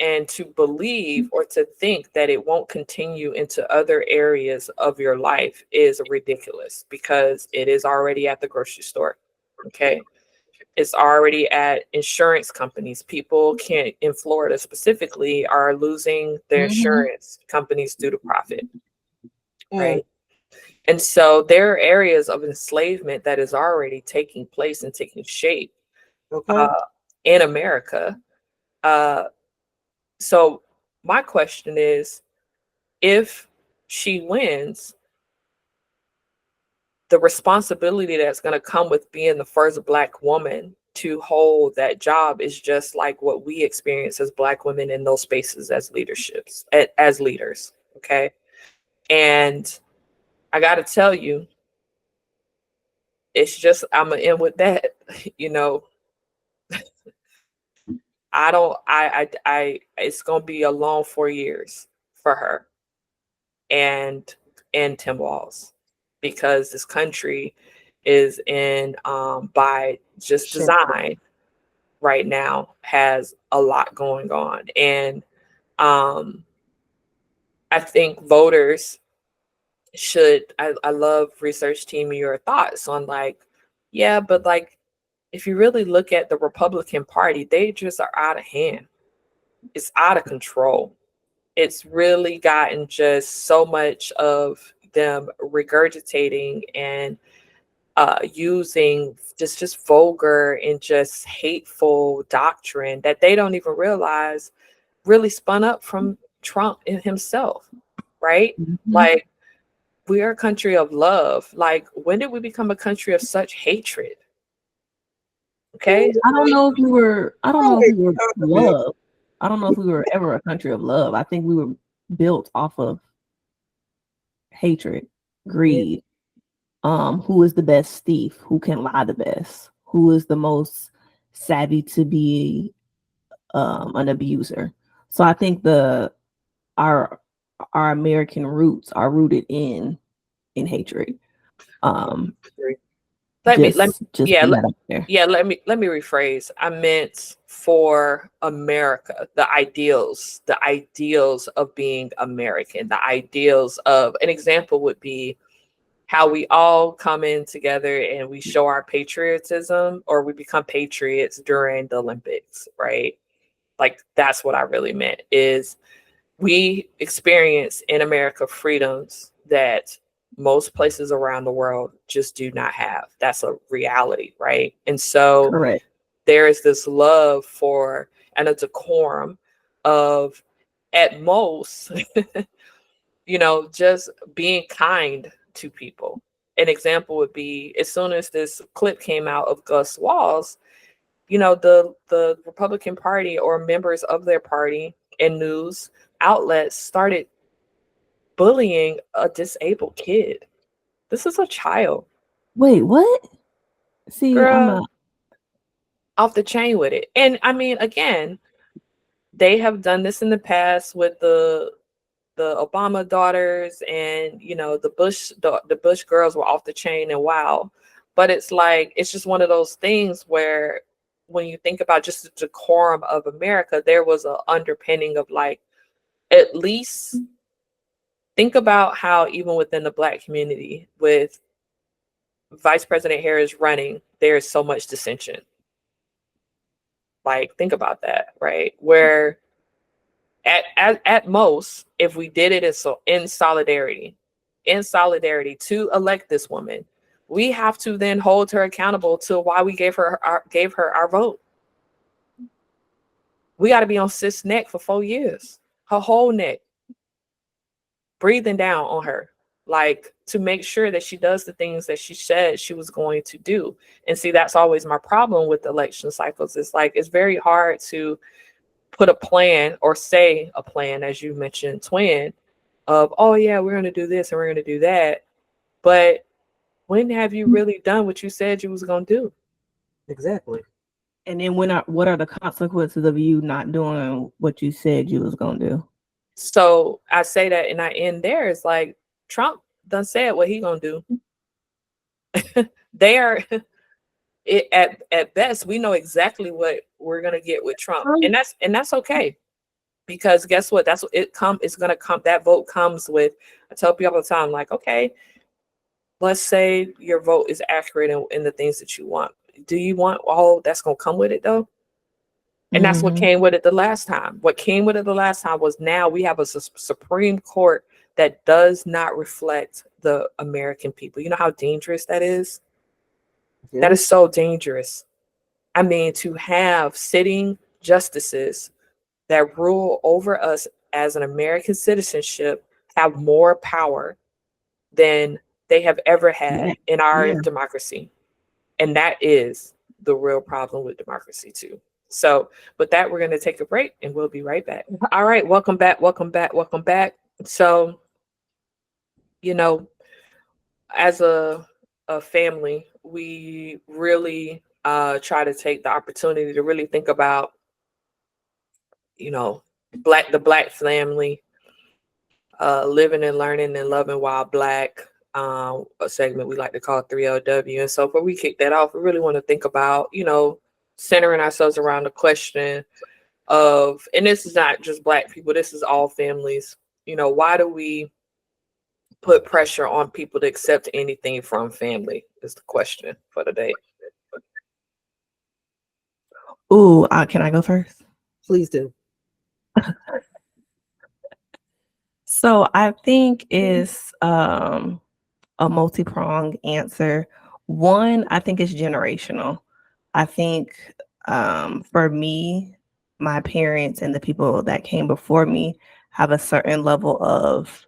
And to believe or to think that it won't continue into other areas of your life is ridiculous, because it is already at the grocery store. Okay. It's already at insurance companies. People can't, in Florida specifically, are losing their insurance companies due to profit. Right. And so there are areas of enslavement that is already taking place and taking shape in America. So my question is, if she wins, the responsibility that's going to come with being the first Black woman to hold that job is just like what we experience as Black women in those spaces as as leaders. Okay. And I got to tell you, it's just, I'm going to end with that. You know, it's going to be a long 4 years for her and Tim Walz, because this country is in, by just design right now, has a lot going on. And I think voters I love research team and your thoughts on, like, yeah, but like, if you really look at the Republican Party, they just are out of hand. It's out of control. It's really gotten just so much of them regurgitating and using just vulgar and just hateful doctrine that they don't even realize really spun up from Trump himself, right? Like, we are a country of love. Like, when did we become a country of such hatred? Okay. I don't know if we were love. I don't know if we were ever a country of love. I think we were built off of hatred, greed. Who is the best thief? Who can lie the best? Who is the most savvy to be an abuser? So I think our American roots are rooted in hatred. Let me rephrase. I meant for America, the ideals of being American, the ideals of, an example would be how we all come in together and we show our patriotism, or we become patriots during the Olympics, right? Like, that's what I really meant, is we experience in America freedoms that most places around the world just do not have. That's a reality, right? And so correct. there is this love for and a decorum of at most, just being kind to people. An example would be, as soon as this clip came out of Gus Walls, the Republican Party or members of their party and news outlets started bullying a disabled kid. This is a child. Wait, what? See, Girl, off the chain with it. And I mean, again, they have done this in the past with the Obama daughters, and the Bush girls were off the chain and wow. But it's like, it's just one of those things where when you think about just the decorum of America, there was an underpinning of like, at least think about how even within the Black community, with Vice President Harris running, there is so much dissension. Like, think about that, right? Where at most, if we did it in solidarity to elect this woman, we have to then hold her accountable to why we gave her our vote. We got to be on sis' neck for 4 years, her whole neck, breathing down on her, like, to make sure that she does the things that she said she was going to do. And see, that's always my problem with election cycles. It's like, it's very hard to put a plan or say a plan, as you mentioned, twin, of, oh yeah, we're going to do this and we're going to do that. But when have you really done what you said you was going to do? Exactly. And then what are the consequences of you not doing what you said you was going to do? So I say that and I end there. It's like, Trump done said what he going to do. They are at best, we know exactly what we're going to get with Trump. And that's okay. Because guess what? That's what it's going to come. That vote comes with, I tell people all the time, like, okay, let's say your vote is accurate in the things that you want. Do you want all that's going to come with it though? And that's what came with it the last time. What came with it the last time was, now we have a Supreme Court that does not reflect the American people. You know how dangerous that is? Yeah. That is so dangerous. I mean, to have sitting justices that rule over us as an American citizenship have more power than they have ever had in our democracy. And that is the real problem with democracy too. So with that, we're going to take a break and we'll be right back. All right. Welcome back. So, as a family, we really try to take the opportunity to really think about, the Black family, living and learning and loving while Black, a segment we like to call 3LW. And so before we kick that off, we really want to think about, centering ourselves around the question of, and this is not just Black people, this is all families, why do we put pressure on people to accept anything from family is the question for the day. Ooh, can I go first? Please do. So I think it's a multi-pronged answer. One, I think it's generational. I think for me, my parents and the people that came before me have a certain level of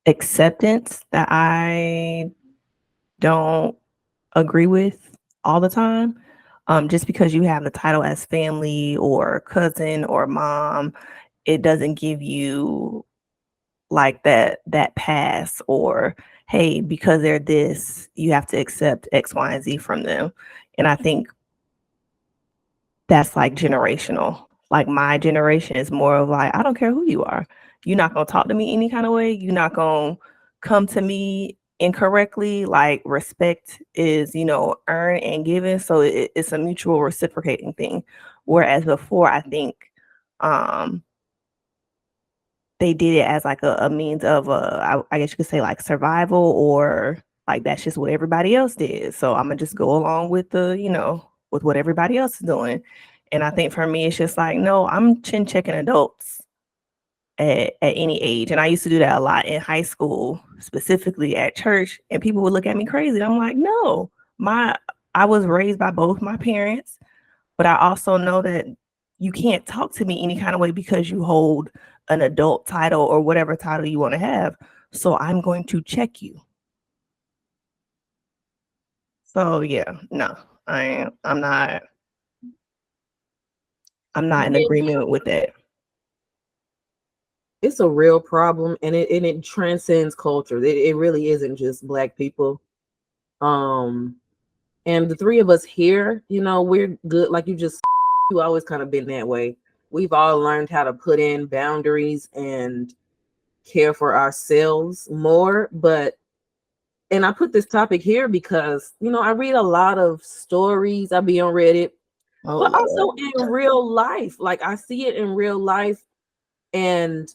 acceptance that I don't agree with all the time. Just because you have the title as family or cousin or mom, it doesn't give you like that pass, or hey, because they're this, you have to accept X, Y, and Z from them. And I think that's like generational. Like my generation is more of like, I don't care who you are. You're not gonna talk to me any kind of way. You're not gonna come to me incorrectly. Like respect is, earned and given. So it's a mutual reciprocating thing. Whereas before, I think they did it as like a means of I guess you could say like survival, or like that's just what everybody else did. So I'm gonna just go along with with what everybody else is doing. And I think for me, it's just like, no, I'm chin checking adults at any age. And I used to do that a lot in high school, specifically at church, and people would look at me crazy. And I'm like, no, I was raised by both my parents, but I also know that you can't talk to me any kind of way because you hold an adult title or whatever title you want to have. So I'm going to check you. So yeah, no, I'm not in agreement with that. It's a real problem, and it transcends culture. It really isn't just Black people. And the three of us here, we're good. Like you just, you always kind of been that way. We've all learned how to put in boundaries and care for ourselves more. And I put this topic here because, I read a lot of stories. I be on Reddit, but also in real life. Like I see it in real life, and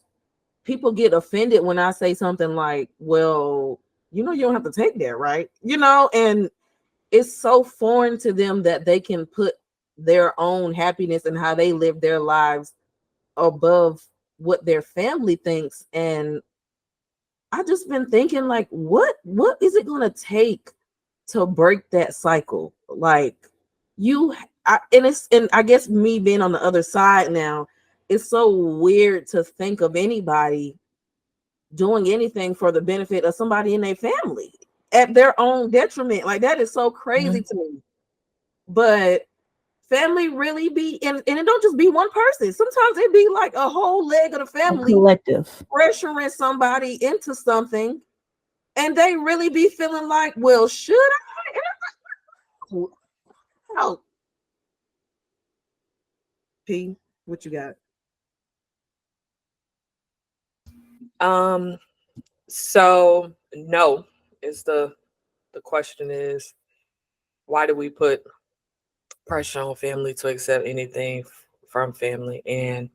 people get offended when I say something like, well, you don't have to take that, right? And it's so foreign to them that they can put their own happiness and how they live their lives above what their family thinks. And I just been thinking, like, what is it gonna take to break that cycle? Like, and I guess me being on the other side now, it's so weird to think of anybody doing anything for the benefit of somebody in their family at their own detriment. Like, that is so crazy to me. But family really be, and it don't just be one person. Sometimes it be like a whole leg of the family collective pressuring somebody into something, and they really be feeling like, well, should I? Oh, P, what you got? So no is the question is, why do we put pressure on family to accept anything from family? And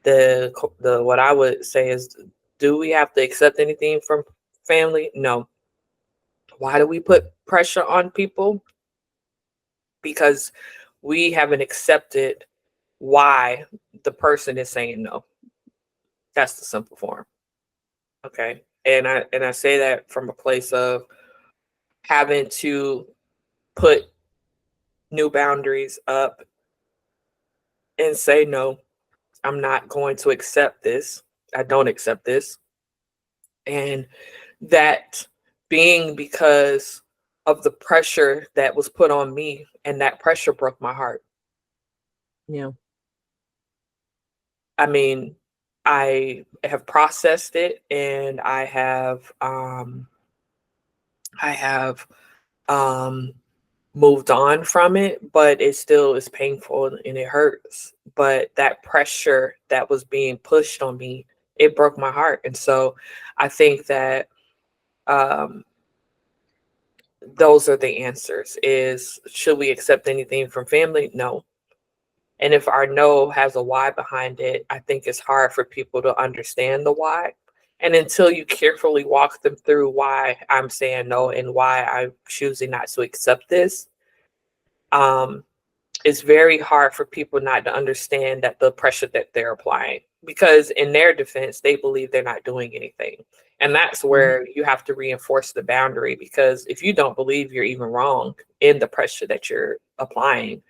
the what I would say is, do we have to accept anything from family? No. Why do we put pressure on people? Because we haven't accepted why the person is saying no. That's the simple form. Okay. And I say that from a place of having to put new boundaries up and say, no, I'm not going to accept this. I don't accept this. And that being because of the pressure that was put on me, and that pressure broke my heart. Yeah. I mean, I have processed it, and I have um moved on from it, but it still is painful and it hurts. But that pressure that was being pushed on me, it broke my heart. And so I think that um, those are the answers. Is, should we accept anything from family? No. And if our no has a why behind it, I think it's hard for people to understand the why. And until you carefully walk them through why I'm saying no and why I'm choosing not to accept this, um, it's very hard for people not to understand that the pressure that they're applying, because in their defense, they believe they're not doing anything. And that's where you have to reinforce the boundary, because if you don't believe you're even wrong in the pressure that you're applying,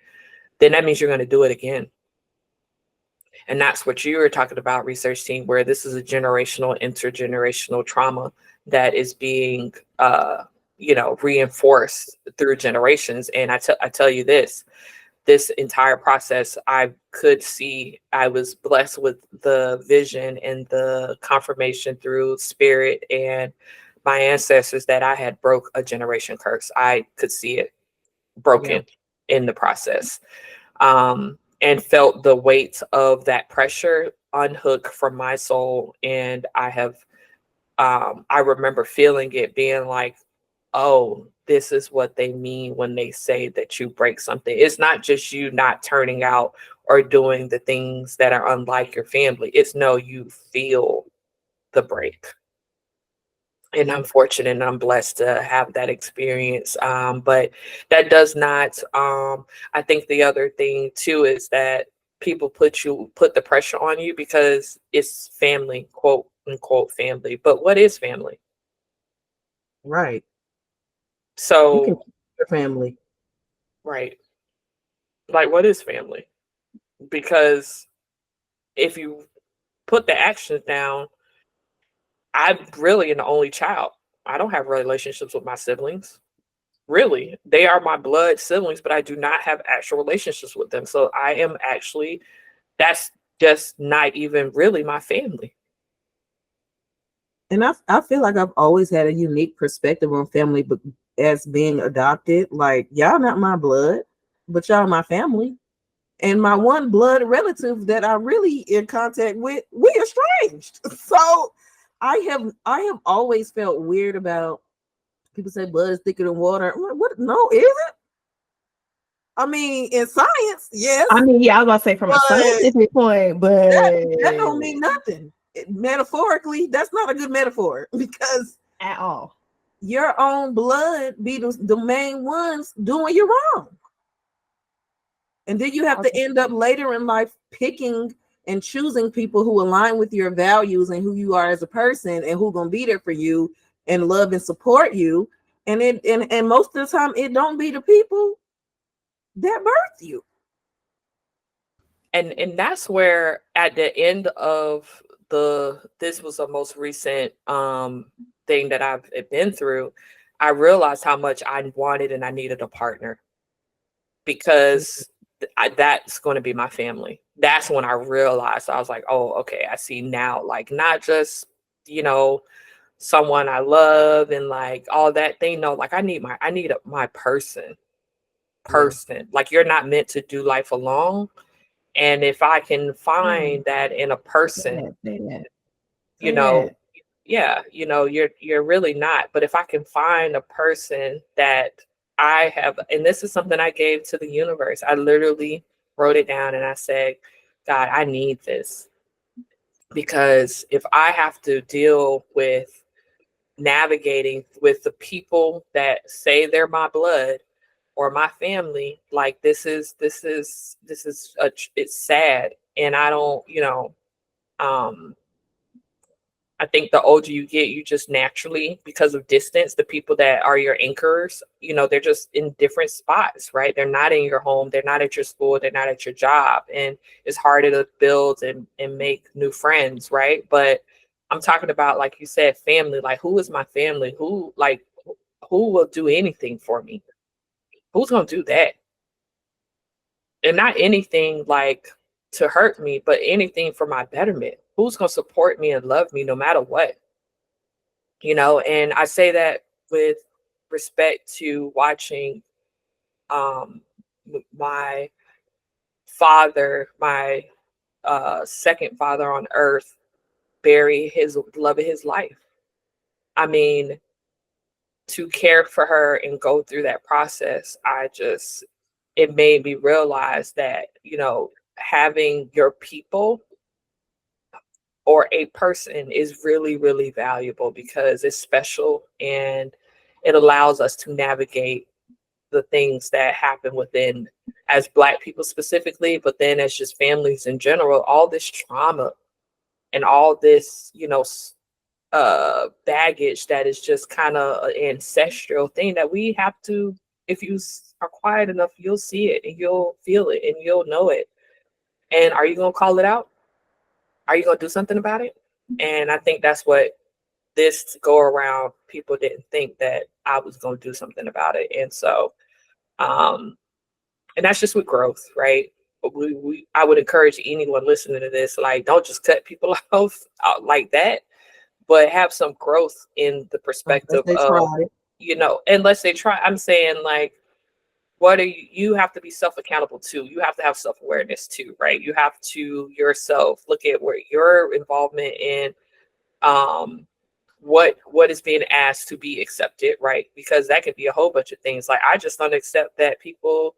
then that means you're going to do it again. And that's what you were talking about, research team, where this is a generational, intergenerational trauma that is being, reinforced through generations. And I tell you this entire process, I could see, I was blessed with the vision and the confirmation through spirit and my ancestors that I had broke a generation curse. I could see it broken in the process. And felt the weight of that pressure unhook from my soul. And I remember feeling it, being like, oh, this is what they mean when they say that you break something. It's not just you not turning out or doing the things that are unlike your family. It's no, you feel the break. And I'm fortunate and I'm blessed to have that experience. But that does not, I think the other thing too is that people put the pressure on you because it's family, quote unquote family. But what is family? Right. You can So, keep your family. right. Like, what is family? because if you put the actions down, I'm really an only child. I don't have relationships with my siblings. Really, they are my blood siblings, but I do not have actual relationships with them. So I am actually, that's just not even really my family. And I feel like I've always had a unique perspective on family, but as being adopted, like y'all not my blood, but y'all my family. And my one blood relative that I really in contact with, we estranged. So I have always felt weird about people say blood is thicker than water. I'm like, what? No, is it? I mean, in science, yes, I mean, yeah, I was about to say from a but scientific point, but that don't mean nothing. Metaphorically, that's not a good metaphor because at all. your own blood be the main ones doing you wrong. And then you have to end up later in life picking and choosing people who align with your values and who you are as a person and who gonna be there for you and love and support you. And most of the time it don't be the people that birth you. And that's where at the end of this was the most recent thing that I've been through, I realized how much I wanted and I needed a partner, because that's going to be my family. That's when I realized, I was like, oh, okay, I see now, like not just, you know, someone I love and like all that thing. No, like I need my person. Like you're not meant to do life alone. And if I can find that in a person, you know, yeah, you know, you're really not. But if I can find a person that I have, and this is something I gave to the universe, I literally wrote it down and I said, God, I need this. Because if I have to deal with navigating with the people that say they're my blood or my family, like it's sad. And I don't, um I think the older you get, you just naturally, because of distance, the people that are your anchors, they're just in different spots, right? They're not in your home, they're not at your school, they're not at your job. And it's harder to build and make new friends, right? But I'm talking about, like you said, family. Like, who is my family? Who will do anything for me? Who's gonna do that? And not anything like to hurt me, but anything for my betterment. Who's gonna support me and love me no matter what? And I say that with respect to watching my father, my second father on earth, bury his love of his life. I mean, to care for her and go through that process, it made me realize that, having your people or a person is really, really valuable, because it's special and it allows us to navigate the things that happen within, as Black people specifically, but then as just families in general, all this trauma and all this, baggage that is just kind of an ancestral thing that we have to, if you are quiet enough, you'll see it and you'll feel it and you'll know it. And are you going to call it out? Are you going to do something about it? And I think that's what this go around, people didn't think that I was going to do something about it. And so, and that's just with growth, right? I would encourage anyone listening to this, like, don't just cut people off out like that, but have some growth in the perspective of, unless they try. I'm saying, like, what are you have to be self-accountable too. You have to have self-awareness too, right? You have to yourself look at where your involvement in what is being asked to be accepted, right? Because that could be a whole bunch of things. Like, I just don't accept that people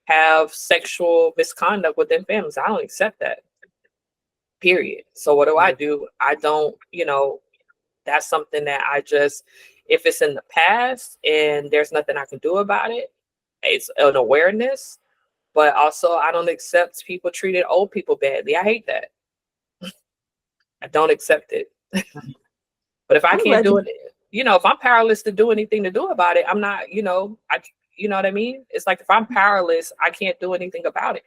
have sexual misconduct within families. I don't accept that. Period. So what do? I don't, that's something that if it's in the past and there's nothing I can do about it, it's an awareness. But also, I don't accept people treating old people badly. I hate that. I don't accept it. But if I can't do it, if I'm powerless to do anything to do about it, I'm not, you know what I mean? It's like, if I'm powerless, I can't do anything about it.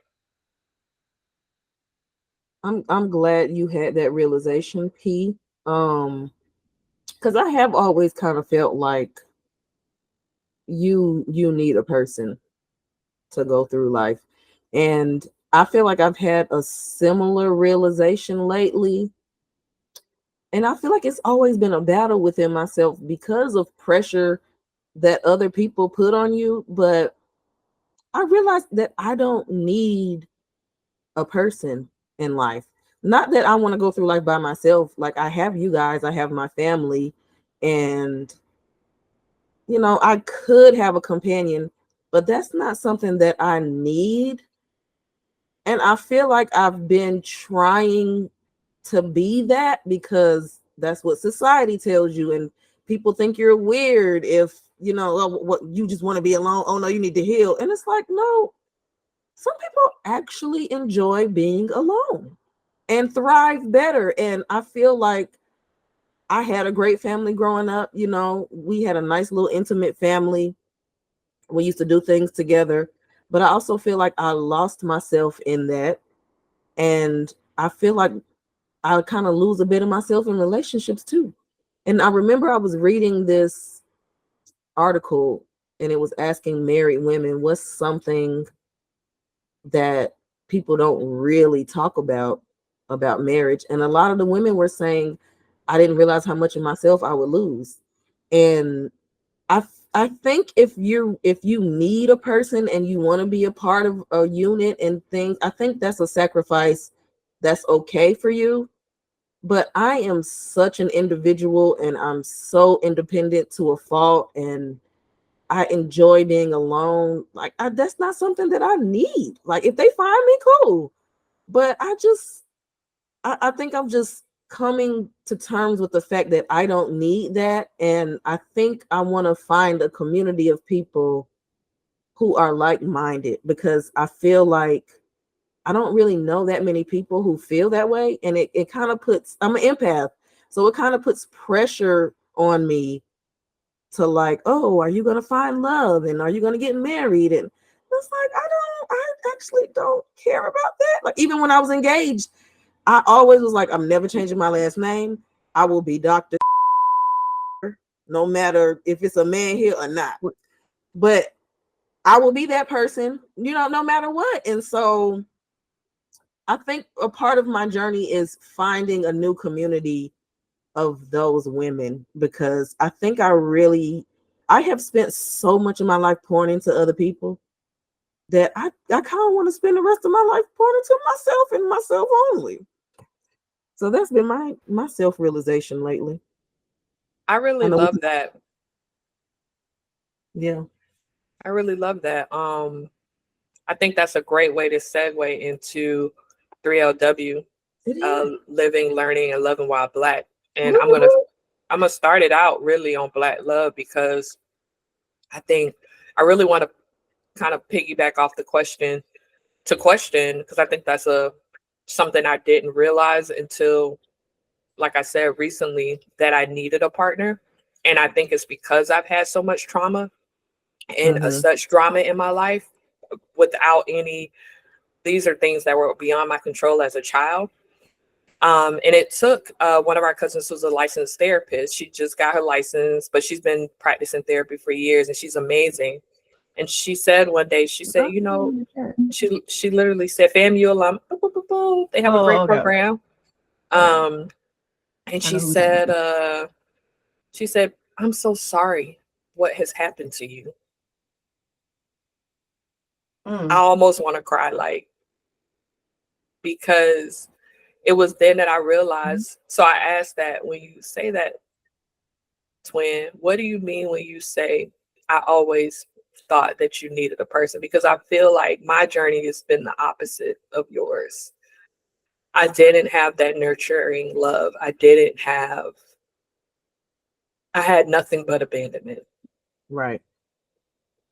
I'm glad you had that realization, P. Because I have always kind of felt like you need a person to go through life. And I feel like I've had a similar realization lately. And I feel like it's always been a battle within myself because of pressure that other people put on you. But I realized that I don't need a person in life. Not that I want to go through life by myself. Like, I have you guys, I have my family, and I could have a companion, but that's not something that I need. And I feel like I've been trying to be that because that's what society tells you, and people think you're weird if what you just want to be alone. Oh no, you need to heal. And it's like, no, some people actually enjoy being alone and thrive better. And I feel like I had a great family growing up. We had a nice little intimate family. We used to do things together, but I also feel like I lost myself in that. And I feel like I kind of lose a bit of myself in relationships too. And I remember I was reading this article, and it was asking married women what's something that people don't really talk about marriage. And a lot of the women were saying, I didn't realize how much of myself I would lose. And I think if you need a person and you want to be a part of a unit and things, I think that's a sacrifice that's okay for you. But I am such an individual, and I'm so independent to a fault, and I enjoy being alone. Like, that's not something that I need. Like, if they find me, cool. But I think I'm just coming to terms with the fact that I don't need that. And I think I want to find a community of people who are like-minded, because I feel like I don't really know that many people who feel that way. And it kind of puts, I'm an empath, so it kind of puts pressure on me to, like, oh, are you going to find love? And are you going to get married? And it's like, I actually don't care about that. Like, even when I was engaged, I always was like, I'm never changing my last name. I will be Dr. no matter if it's a man here or not. But I will be that person, no matter what. And so I think a part of my journey is finding a new community of those women, because I think I have spent so much of my life pouring into other people that I kind of want to spend the rest of my life pouring into myself and myself only. So that's been my self-realization lately. I I really know. love that. Yeah, I really love that. I think that's a great way to segue into 3LW, it is. living, learning, and loving while Black. And Woo-hoo. I'm gonna start it out really on Black love, because I think I really want to kind of piggyback off the question to question, because I think that's something I didn't realize until, like I said recently, that I needed a partner. And I think it's because I've had so much trauma and Mhm. such drama in my life without any, these are things that were beyond my control as a child. And it took one of our cousins who's a licensed therapist. She just got her license, but she's been practicing therapy for years, and she's amazing. And she said one day, she said, she literally said, FAMU alum, boop, boop, boop, boop. They have a great Okay. program. Right. And I know who that is. she said, I'm so sorry what has happened to you. I almost want to cry, like, because it was then that I realized. So I asked that, when you say that, twin, what do you mean when you say, I always thought that you needed a person? Because I feel like my journey has been the opposite of yours. I didn't have that nurturing love. I had nothing but abandonment. Right.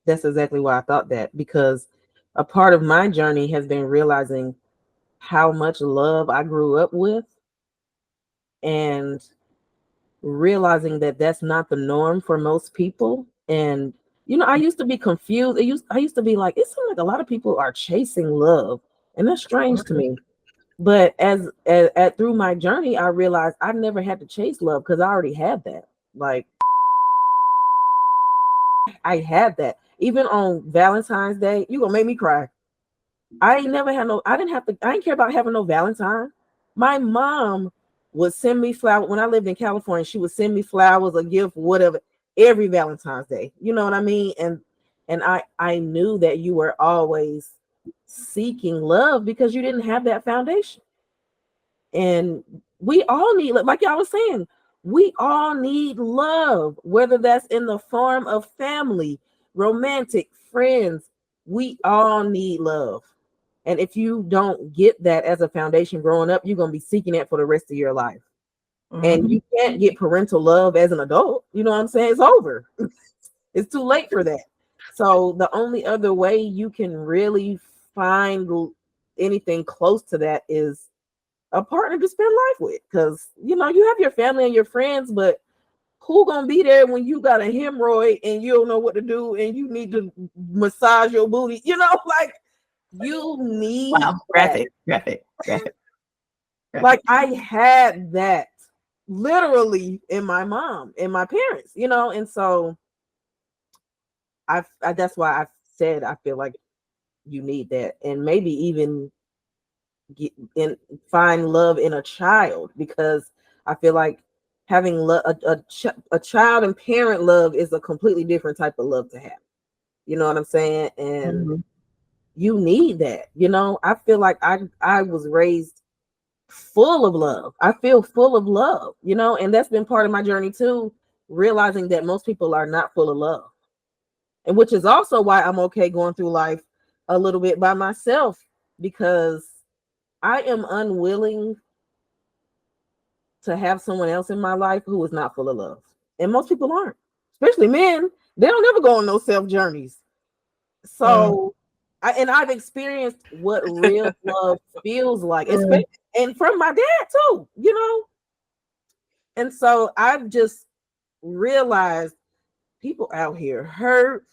That's exactly why I thought that, because a part of my journey has been realizing how much love I grew up with, and realizing that that's not the norm for most people. And I used to be confused. I used to be like, it seems like a lot of people are chasing love, and that's strange to me. But as through my journey, I realized I never had to chase love because I already had that. Like I had that. Even on Valentine's Day, you gonna make me cry. I ain't never had no, I didn't care about having no Valentine. My mom would send me flowers when I lived in California. She would send me flowers, a gift, whatever, every Valentine's Day. You know what I mean? And I knew that you were always seeking love because you didn't have that foundation. And we all need, like y'all was saying, we all need love, whether that's in the form of family, romantic, friends. We all need love. And if you don't get that as a foundation growing up, you're going to be seeking it for the rest of your life. And you can't get parental love as an adult. You know what I'm saying? It's over. It's too late for that. So the only other way you can really find anything close to that is a partner to spend life with. Because, you know, you have your family and your friends, but who gonna be there when you got a hemorrhoid and you don't know what to do and you need to massage your booty? You know, like you need graphic. Like I had that literally in my mom and my parents, you know, and so I that's why I said I feel like you need that, and maybe even get in find love in a child, because I feel like having a child and parent love is a completely different type of love to have. You know what I'm saying? And you need that. You know, I feel like I was raised full of love. I feel full of love, you know, and that's been part of my journey too, realizing that most people are not full of love. And which is also why I'm okay going through life a little bit by myself, because I am unwilling to have someone else in my life who is not full of love. And most people aren't, especially men. They don't ever go on those self journeys. So I've experienced what real love feels like, and from my dad too, you know. And so I've just realized people out here hurt.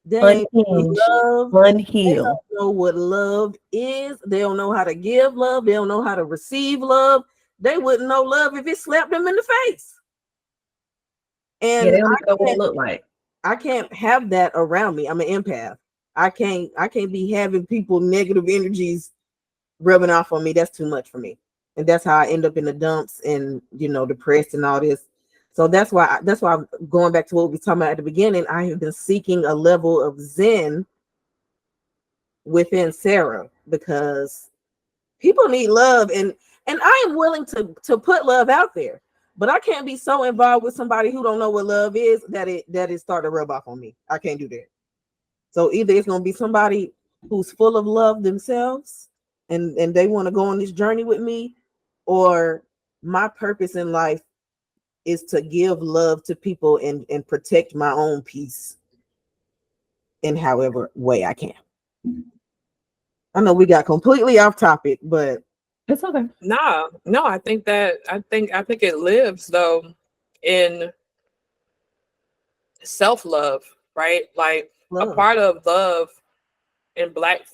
They ain't love. They don't know what love is. They don't know how to give love. They don't know how to receive love. They wouldn't know love if it slapped them in the face. And they don't know what it look like. I can't have that around me. I'm an empath. I can't be having people negative energies rubbing off on me. That's too much for me. And that's how I end up in the dumps and, you know, depressed and all this. So that's why I'm going back to what we were talking about at the beginning. I have been seeking a level of zen within Sarah, because people need love, and I am willing to put love out there, but I can't be so involved with somebody who don't know what love is that it start to rub off on me. I can't do that. So either it's going to be somebody who's full of love themselves and they want to go on this journey with me, or my purpose in life is to give love to people and protect my own peace in however way I can. I know we got completely off topic, but it's okay. No, I think it lives though in self-love, right? Like a love. part of love in black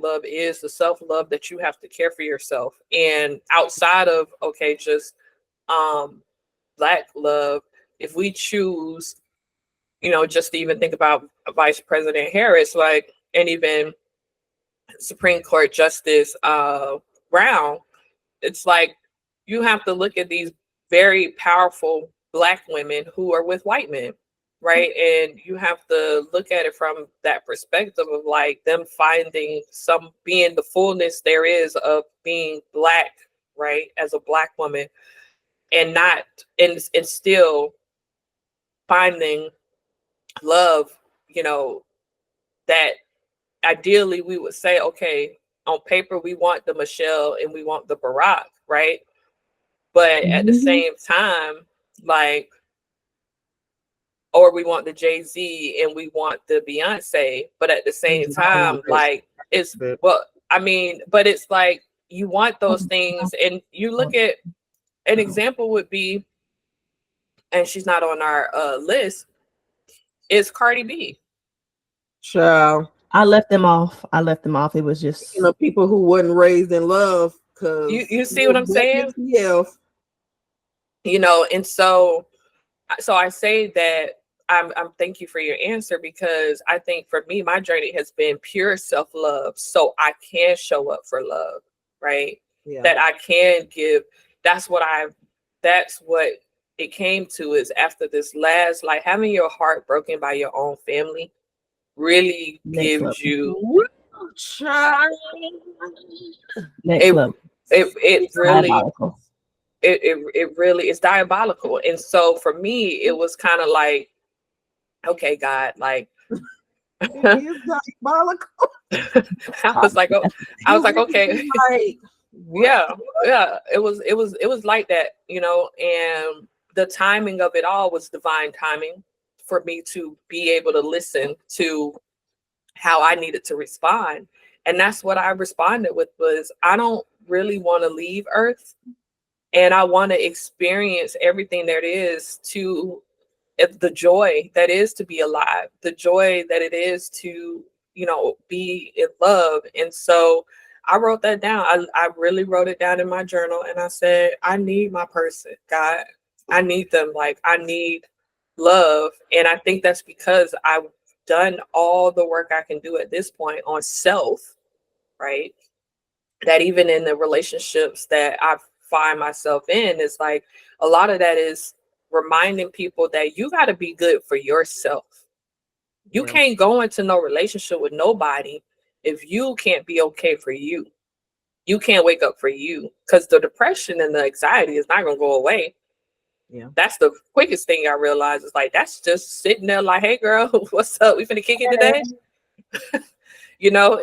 love is the self-love that you have to care for yourself. And outside of just black love, if we choose, just to even think about Vice President Harris, like, and even Supreme Court Justice Brown, it's like you have to look at these very powerful black women who are with white men, right? And you have to look at it from that perspective of like them finding being the fullness there is of being black, right, as a black woman, and not and still finding love, that ideally we would say, okay, on paper we want the Michelle and we want the Barack, right? But at the same time, like, or we want the Jay-Z and we want the Beyonce, but at the same time, like, it's, well, I mean, but it's like you want those things, and you look at an example would be, and she's not on our list, is Cardi B. Ciao. I left them off. It was just People who wasn't raised in love, because You see what I'm saying? Yeah. And so I say that I'm thank you for your answer, because I think for me, my journey has been pure self-love, so I can show up for love, right? Yeah. That I can give. That's what it came to, is after this last, like, having your heart broken by your own family really next level. gives you Next level. It really Diabolical. it really is diabolical. And so for me, it was kind of like, okay, God, like, It is diabolical. I was like, okay. Like, yeah, it was like that, and the timing of it all was divine timing for me to be able to listen to how I needed to respond. And that's what I responded with, was I don't really want to leave Earth, and I want to experience everything there is to the joy that is to be alive, the joy that it is to, be in love. And so I wrote that down. I really wrote it down in my journal, and I said, I need my person, God. I need them. Like, I need love. And I think that's because I've done all the work I can do at this point on self, right? That even in the relationships that I find myself in, is like, a lot of that is reminding people that you got to be good for yourself. You can't go into no relationship with nobody if you can't be okay for you. You can't wake up for you, because the depression and the anxiety is not going to go away. Yeah. That's the quickest thing I realized, is like, that's just sitting there like, hey girl, what's up? We finna kick it today?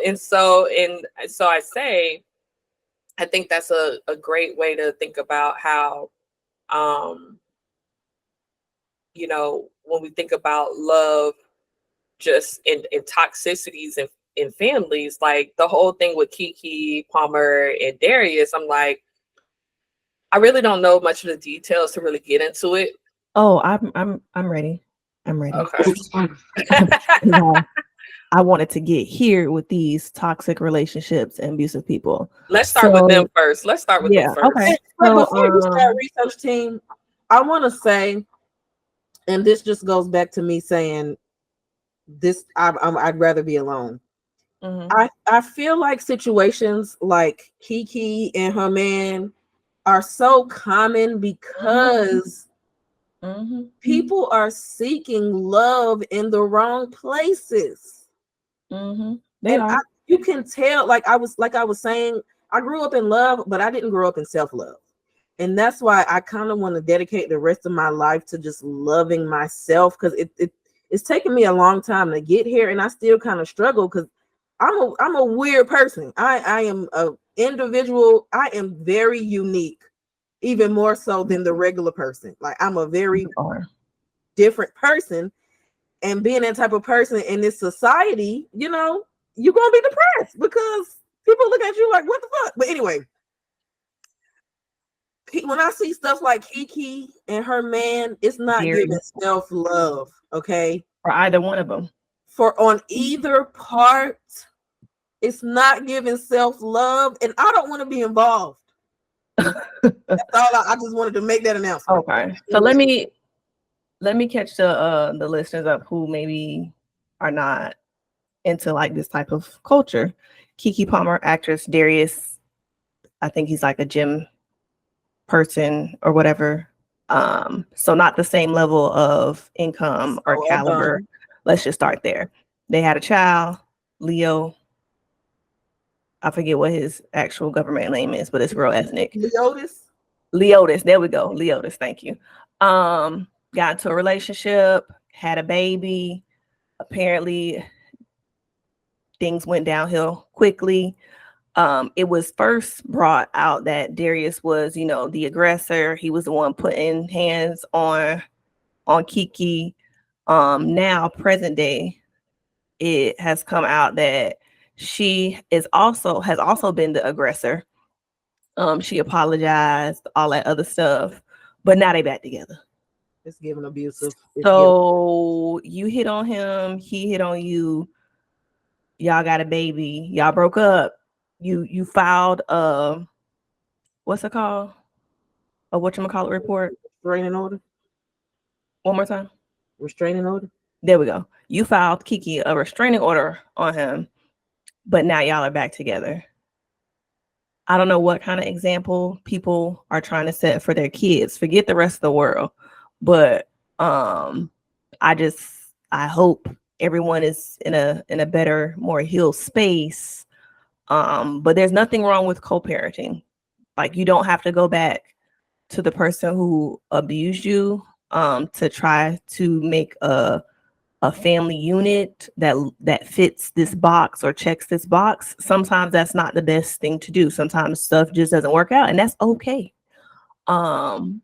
And so I say, I think that's a great way to think about how, when we think about love, just in toxicities in families, like the whole thing with Keke Palmer and Darius, I'm like, I really don't know much of the details to really get into it. Oh, I'm ready. I'm ready. Okay. I wanted to get here with these toxic relationships and abusive people. Let's start with them first. Them first. Okay. But before you start, research team, I want to say, and this just goes back to me saying this, I'd rather be alone. Mm-hmm. I feel like situations like Keke and her man are so common because people are seeking love in the wrong places. They are. You can tell, like I was saying, I grew up in love, but I didn't grow up in self-love. And that's why I kind of want to dedicate the rest of my life to just loving myself, because it's taken me a long time to get here, and I still kind of struggle because I'm a weird person. I am a individual. I am very unique, even more so than the regular person. Like, I'm a very different person, and being that type of person in this society, you're gonna be depressed because people look at you like, what the fuck? But anyway, when I see stuff like Keke and her man, it's not giving self-love, okay? For either one of them. On either part, it's not giving self-love, and I don't want to be involved. That's all. I just wanted to make that announcement. Okay. So let me catch the listeners up who maybe are not into like this type of culture. Keke Palmer, actress. Darius, I think he's like a gym person or whatever. So not the same level of income or caliber. Let's just start there. They had a child, Leo. I forget what his actual government name is, but it's real ethnic. Leotis. There we go. Leotis. Thank you. Got into a relationship, had a baby. Apparently, things went downhill quickly. It was first brought out that Darius was, the aggressor. He was the one putting hands on Keke. Now, present day, it has come out that she has also been the aggressor. She apologized, all that other stuff, but now they back together. It's giving abusive. So you hit on him, he hit on you. y'all got a baby, y'all broke up, you filed what's it called? A whatchamacallit report? Restraining order. One more time. Restraining order. There we go. You filed Kiki a restraining order on him, but now y'all are back together. I don't know what kind of example people are trying to set for their kids. Forget the rest of the world. But I hope everyone is in a better, more healed space. But there's nothing wrong with co-parenting. Like, you don't have to go back to the person who abused you to try to make a family unit that fits this box or checks this box. Sometimes that's not the best thing to do. Sometimes stuff just doesn't work out, and that's okay. But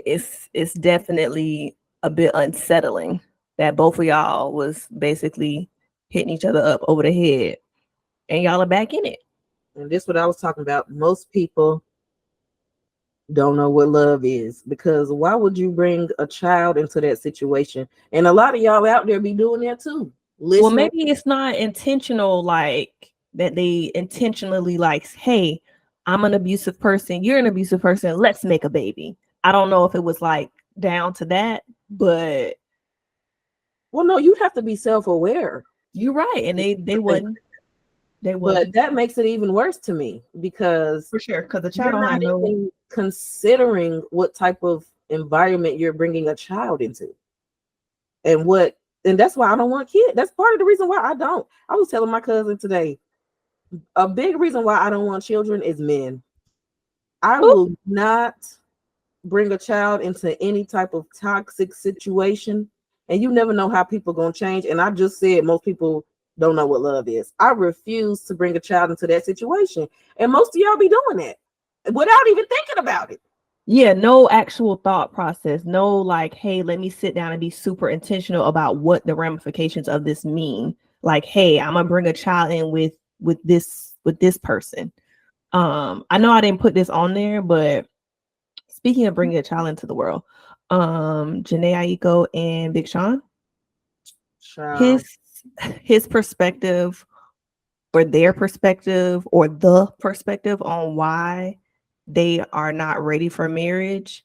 it's definitely a bit unsettling that both of y'all was basically hitting each other up over the head, and y'all are back in it. And this is what I was talking about. Most people don't know what love is, because why would you bring a child into that situation? And a lot of y'all out there be doing that too. Well, maybe it's not intentional, like that they intentionally like, hey, I'm an abusive person, you're an abusive person, let's make a baby. I don't know if it was like down to that, but well, no, you have to be self-aware. You're right. And they wouldn't. But that makes it even worse to me, because for sure, because the child you're not even considering what type of environment you're bringing a child into, and that's why I don't want kids. That's part of the reason why I don't. I was telling my cousin today, a big reason why I don't want children is men. I will not bring a child into any type of toxic situation, and you never know how people gonna change. And I just said most people don't know what love is. I refuse to bring a child into that situation, and most of y'all be doing that without even thinking about it. Yeah, no actual thought process. No, like, hey, let me sit down and be super intentional about what the ramifications of this mean. Like, hey, I'm gonna bring a child in with this person. I know I didn't put this on there, but speaking of bringing a child into the world, Janae Aiko and Big Sean, his perspective, or their perspective, or the perspective on why they are not ready for marriage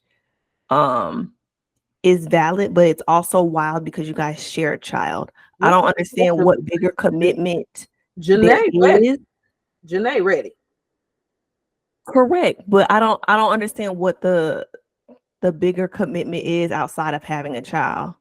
is valid, but it's also wild because you guys share a child. I don't understand what bigger commitment Janae ready. Janae ready. Correct, but I don't understand what the bigger commitment is outside of having a child.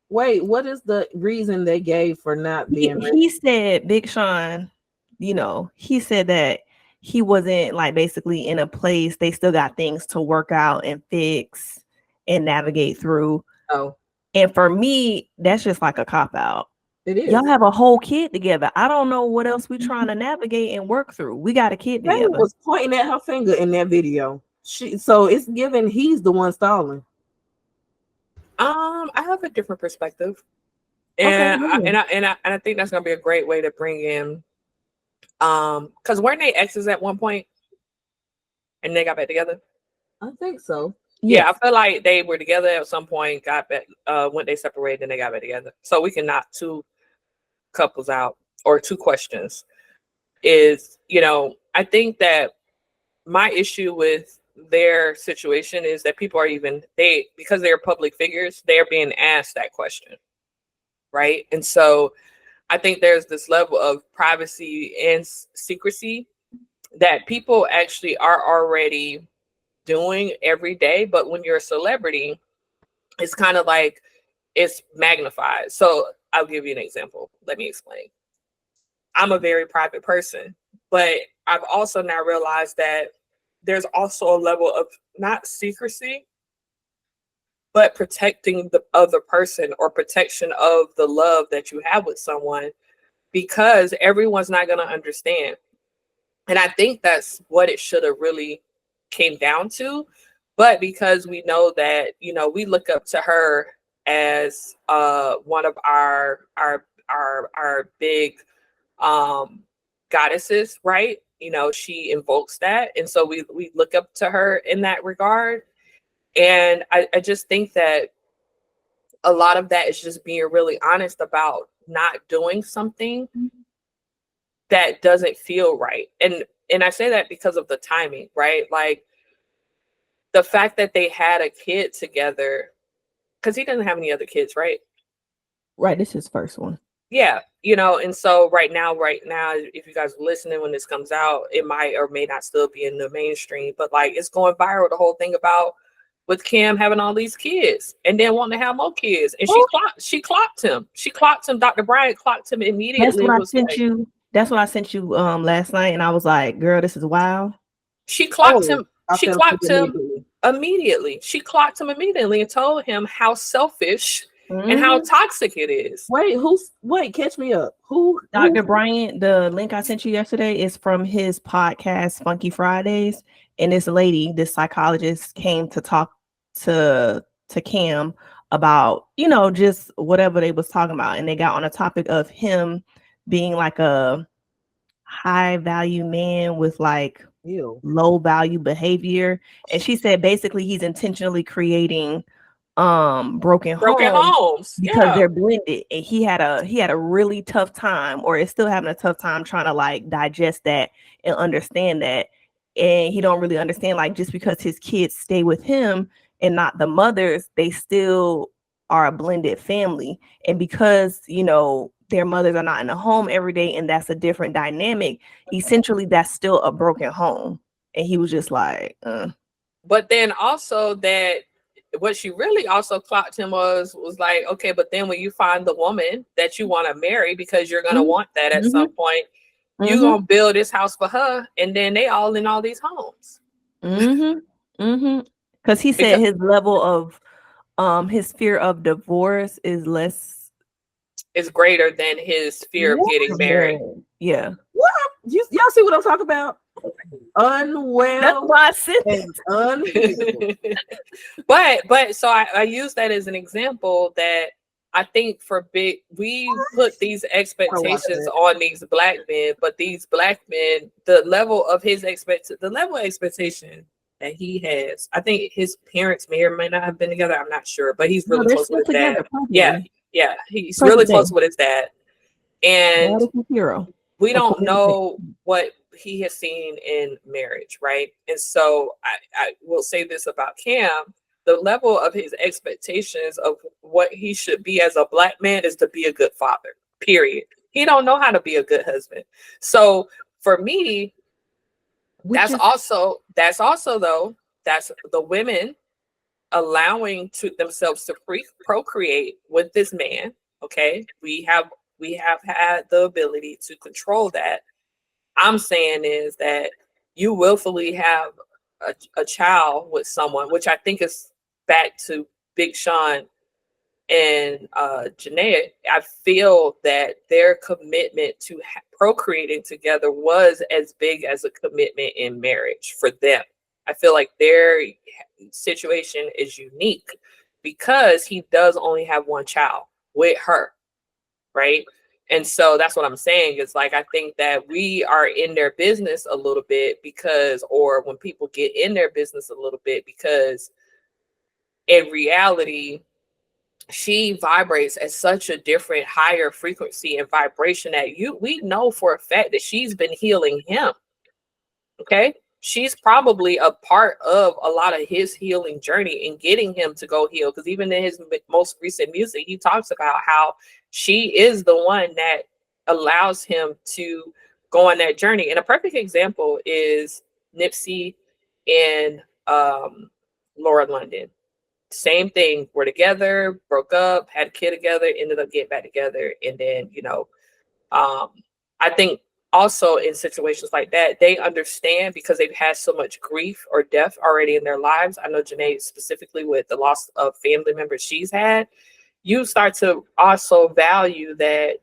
Wait, what is the reason they gave for not being ready? He said, Big Sean, he said that he wasn't like basically in a place. They still got things to work out and fix and navigate through. Oh, and for me, that's just like a cop out. It is. Y'all have a whole kid together. I don't know what else we trying to navigate and work through. We got a kid together. Was pointing at her finger in that video. So it's given he's the one stalling. I have a different perspective, and I think that's gonna be a great way to bring in, because weren't they exes at one point, and they got back together? I think so. Yeah, I feel like they were together at some point, got back, when they separated, and they got back together. So we can knock two couples out, or two questions. Is, I think that my issue with their situation is that people are because they're public figures, they're being asked that question, right? And so I think there's this level of privacy and secrecy that people actually are already doing every day. But when you're a celebrity, it's kind of like it's magnified. So I'll give you an example. Let me explain. I'm a very private person, but I've also now realized that there's also a level of not secrecy, but protecting the other person, or protection of the love that you have with someone, because everyone's not going to understand. And I think that's what it should have really came down to. But because we know that, we look up to her as one of our big goddesses, right? She invokes that. And so we look up to her in that regard. And I just think that a lot of that is just being really honest about not doing something that doesn't feel right. And I say that because of the timing, right? Like the fact that they had a kid together, because he doesn't have any other kids, right? Right, this is his first one. Yeah, and so right now, if you guys are listening when this comes out, it might or may not still be in the mainstream, but like it's going viral, the whole thing about with Kim having all these kids and then wanting to have more kids. And she clocked him. She clocked him. Dr. Bryant clocked him immediately. That's what I sent you last night, and I was like, girl, this is wild. She clocked him. She clocked him immediately. She clocked him immediately and told him how selfish and how toxic it is. Wait, catch me up. Dr. Bryant, the link I sent you yesterday is from his podcast, Funky Fridays. And this lady, this psychologist, came to talk to Cam about, just whatever they was talking about. And they got on a topic of him being like a high value man with like low value behavior. And she said basically he's intentionally creating broken homes because they're blended, and he had a really tough time, or is still having a tough time trying to like digest that and understand that. And he don't really understand, like, just because his kids stay with him and not the mothers, they still are a blended family. And because their mothers are not in the home every day, and that's a different dynamic, essentially that's still a broken home. And he was just like But then also that what she really also clocked him was like, okay, but then when you find the woman that you want to marry, because you're going to want that at some point, you're going to build this house for her, and then they all in all these homes. Because he said his level of his fear of divorce is greater than his fear of getting married. Yeah. What? Y'all see what I'm talking about? Unwell. That's why I said it. But so I use that as an example that I think we put these expectations on these black men, but these black men, the level of expectation that he has, I think his parents may or may not have been together. I'm not sure, but he's really close with his dad. Yeah, he's really close with his dad, and we don't know what he has seen in marriage, right? And so I will say this about Cam. The level of his expectations of what he should be as a black man is to be a good father, period. He don't know how to be a good husband. So for me, that's also the women allowing themselves to procreate with this man. Okay. We have had the ability to control that. I'm saying is that you willfully have a child with someone, which I think is back to Big Sean and Janae. I feel that their commitment to procreating together was as big as a commitment in marriage for them. I feel like their situation is unique because he does only have one child with her, right? And so that's what I'm saying. It's like, I think that we are in their business a little bit or when people get in their business a little bit, because in reality, she vibrates at such a different, higher frequency and vibration that we know for a fact that she's been healing him. Okay. She's probably a part of a lot of his healing journey in getting him to go heal. Because even in his most recent music, he talks about how she is the one that allows him to go on that journey. And a perfect example is Nipsey and Laura London. Same thing. We're together, broke up, had a kid together, ended up getting back together. And then, I think also in situations like that, they understand because they've had so much grief or death already in their lives. I know Janae specifically with the loss of family members she's had. You start to also value that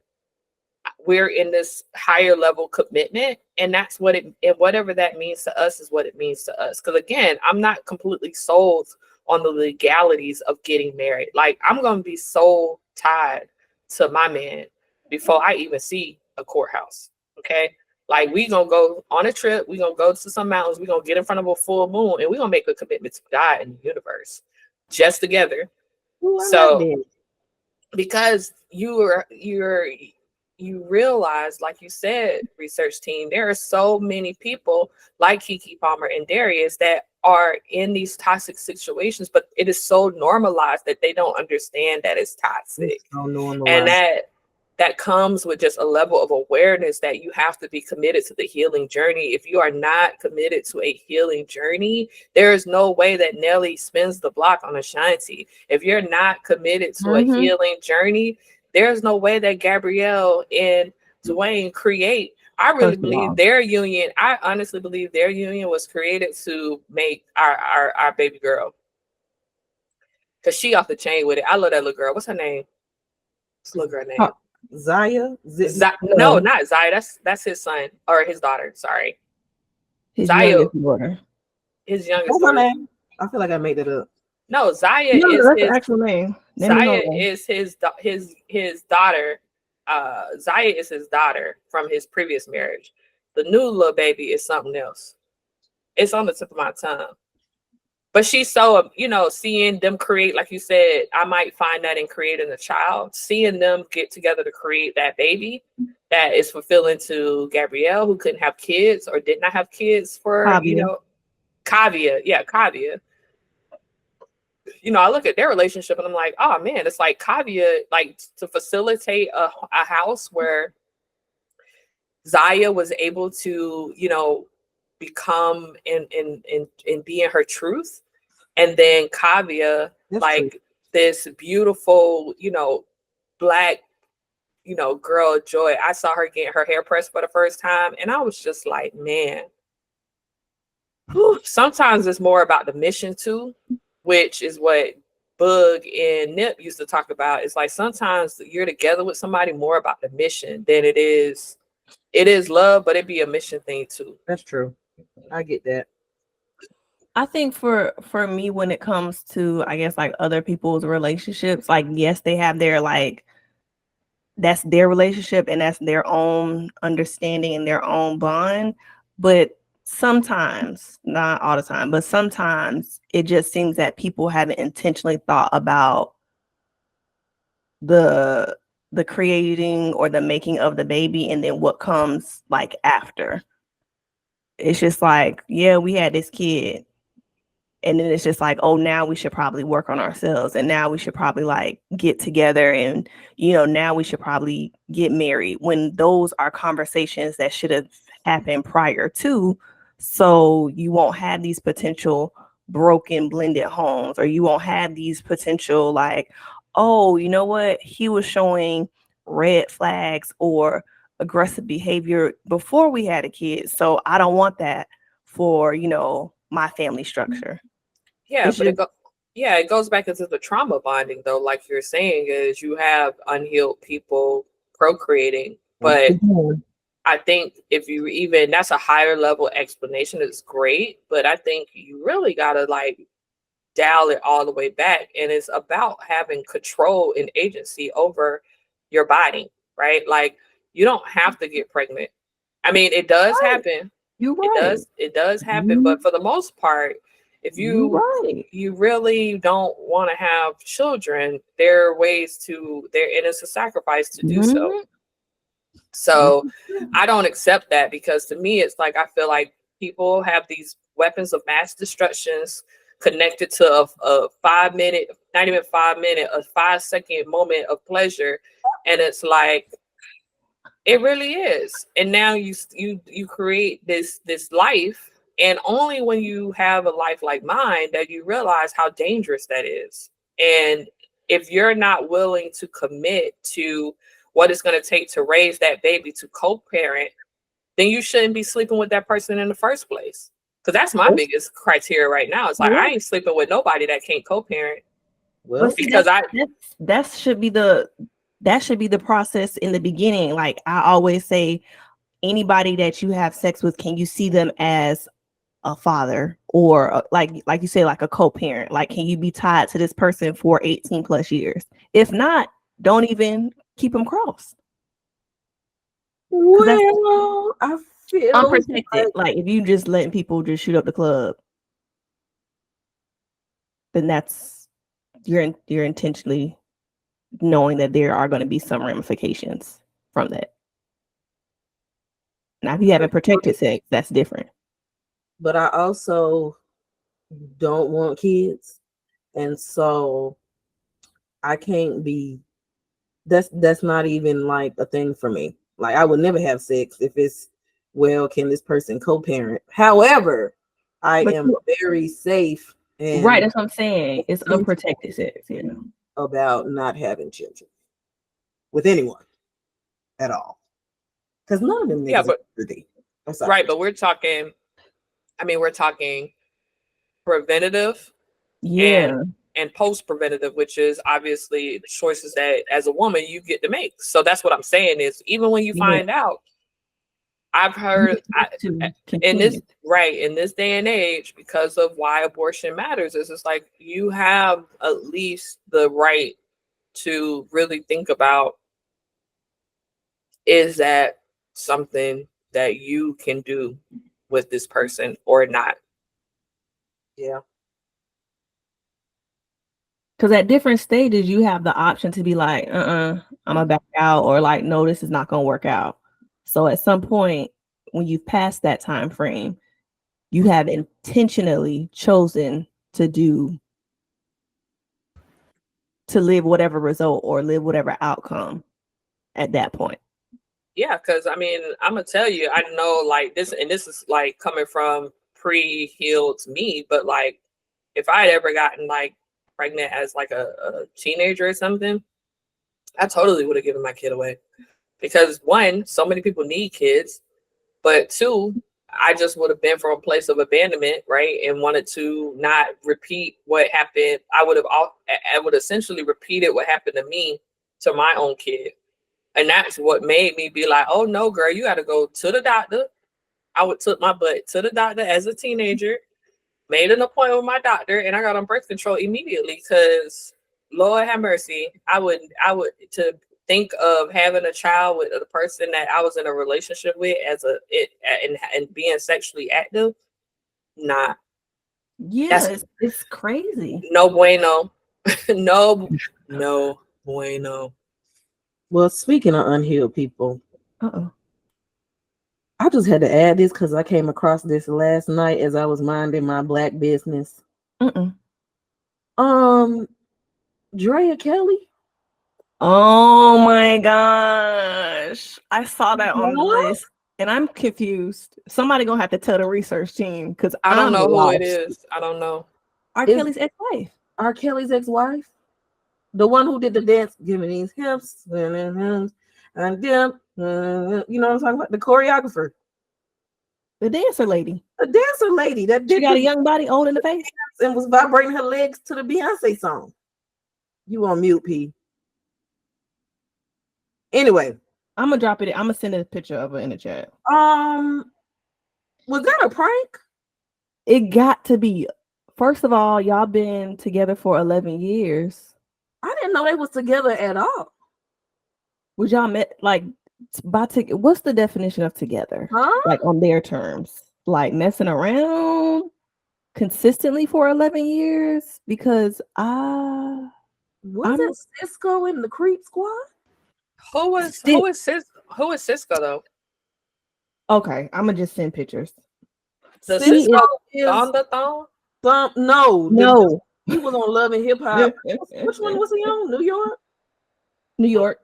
we're in this higher level commitment, and that's what and whatever that means to us is what it means to us. Because again, I'm not completely sold on the legalities of getting married. Like, I'm going to be so tied to my man before I even see a courthouse. Okay. Like, we going to go on a trip. We going to go to some mountains. We going to get in front of a full moon, and we going to make a commitment to die in the universe just together. So because you realize, like you said, research team, there are so many people like Keke Palmer and Darius that are in these toxic situations, but it is so normalized that they don't understand that it's toxic. It's so normalized. And that comes with just a level of awareness that you have to be committed to the healing journey. If you are not committed to a healing journey, there is no way that Nelly spins the block on Ashanti. If you're not committed to a healing journey, there's no way that Gabrielle and Dwayne create. I really believe their union. I honestly believe their union was created to make our baby girl, because she off the chain with it. I love that little girl. What's her name? What's the little girl name? Zaya? No, not Zaya. That's his son or his daughter. Sorry, His Zaya. youngest daughter. His youngest What's daughter. her name? I feel like I made that up. No, Zaya No, is that's his the actual name. Zaya is his daughter. Zaya is his daughter from his previous marriage. The new little baby is something else. It's on the tip of my tongue. But she's so, seeing them create, like you said, I might find that in creating a child, seeing them get together to create that baby that is fulfilling to Gabrielle, who couldn't have kids or did not have kids for, Kavia. Yeah, Kavia. I look at their relationship and I'm like, oh man, it's like Kavia, like to facilitate a house where Zaya was able to, become and be in her truth. And then Kavia, this beautiful, Black, girl Joy. I saw her getting her hair pressed for the first time. And I was just like, man, sometimes it's more about the mission too, which is what Bug and Nip used to talk about. It's like sometimes you're together with somebody more about the mission than it is love, but it be a mission thing too. That's true. I get that. I think for me, when it comes to, I guess, like other people's relationships, like, yes, they have their, like, that's their relationship and that's their own understanding and their own bond. But sometimes, not all the time, but sometimes it just seems that people haven't intentionally thought about the creating or the making of the baby and then what comes like after. It's just like, yeah, we had this kid. And then it's just like, oh, now we should probably work on ourselves. And now we should probably like get together. And, now we should probably get married, when those are conversations that should have happened prior to. So you won't have these potential broken blended homes, or you won't have these potential like, oh, you know what? He was showing red flags or aggressive behavior before we had a kid. So I don't want that for, my family structure. Yeah, but it goes back into the trauma bonding though, like you're saying, is you have unhealed people procreating. But I think if you even, that's a higher level explanation, it's great, but I think you really gotta like dial it all the way back. And it's about having control and agency over your body, right? Like you don't have to get pregnant. I mean, it does happen. You're right. It does happen, but for the most part, if you really don't want to have children, there are ways and it's a sacrifice to do so. So I don't accept that, because to me, it's like, I feel like people have these weapons of mass destructions connected to a 5 minute, not even 5 minute, a 5-second moment of pleasure. And it's like, it really is. And now you create this life. And only when you have a life like mine that you realize how dangerous that is. And if you're not willing to commit to what it's going to take to raise that baby, to co-parent, then you shouldn't be sleeping with that person in the first place. Because that's my biggest criteria right now. It's like, I ain't sleeping with nobody that can't co-parent. Well, because that should be the process in the beginning. Like I always say, anybody that you have sex with, can you see them as a father, or like you say, like a co-parent? Like, can you be tied to this person for 18 plus years? If not, don't even keep them crossed. Well, I feel unprotected. Like if you just letting people just shoot up the club, then that's you're intentionally knowing that there are going to be some ramifications from that. Now, if you haven't protected sex, that's different. But I also don't want kids, and so I can't be. That's not even like a thing for me. Like I would never have sex if it's, well, can this person co-parent? However, I But am very safe and right, that's what I'm saying. It's unprotected sex, you know. about not having children with anyone at all. Because none of them niggas Yeah, but are pretty. I'm sorry. right, but we're talking preventative Yeah. and post-preventative, which is obviously the choices that as a woman you get to make. So that's what I'm saying is even when you find out, I've heard in this day and age, because of why abortion matters, is it's like you have at least the right to really think about, is that something that you can do with this person or not? Yeah. Because at different stages, you have the option to be like, I'm gonna back out, or like, no, this is not gonna work out. So at some point, when you've passed that time frame, you have intentionally chosen to live whatever result or live whatever outcome at that point. Yeah, because I mean, I'm gonna tell you, I know like this, and this is like coming from pre-healed me, but like if I had ever gotten like pregnant as like a teenager or something, I totally would have given my kid away. Because one, so many people need kids, but two, I just would have been from a place of abandonment, right? And wanted to not repeat what happened. I would essentially repeated what happened to me to my own kid. And that's what made me be like, oh no, girl, you got to go to the doctor. I would took my butt to the doctor as a teenager, made an appointment with my doctor, and I got on birth control immediately because Lord have mercy. I would to think of having a child with a person that I was in a relationship with and being sexually active. Nah. Yeah, it's crazy. No bueno. no bueno. Well, speaking of unhealed people, Uh-oh. I just had to add this because I came across this last night as I was minding my black business. Drea Kelly. Oh my gosh. I saw that on the list and I'm confused. Somebody gonna have to tell the research team because I don't know who it is. I don't know. R. Kelly's ex-wife. R. Kelly's ex-wife? The one who did the dance, giving these hips, and them, you know what I'm talking about? The choreographer. The dancer lady. The dancer lady that she got a young body, old in the face, and was vibrating her legs to the Beyonce song. You on mute, P. Anyway, I'm gonna drop it. I'm gonna send a picture of her in the chat. Was that a prank? It got to be. First of all, y'all been together for 11 years. I didn't know they was together at all. Was y'all met like what's the definition of together? Huh? Like on their terms, like messing around consistently for 11 years? Because was it Cisco in the Creep Squad? Who is Cisco though? Okay, I'm gonna just send pictures. The Cisco is on the thong? No. He was on Love and Hip Hop. Which one was he on? New York.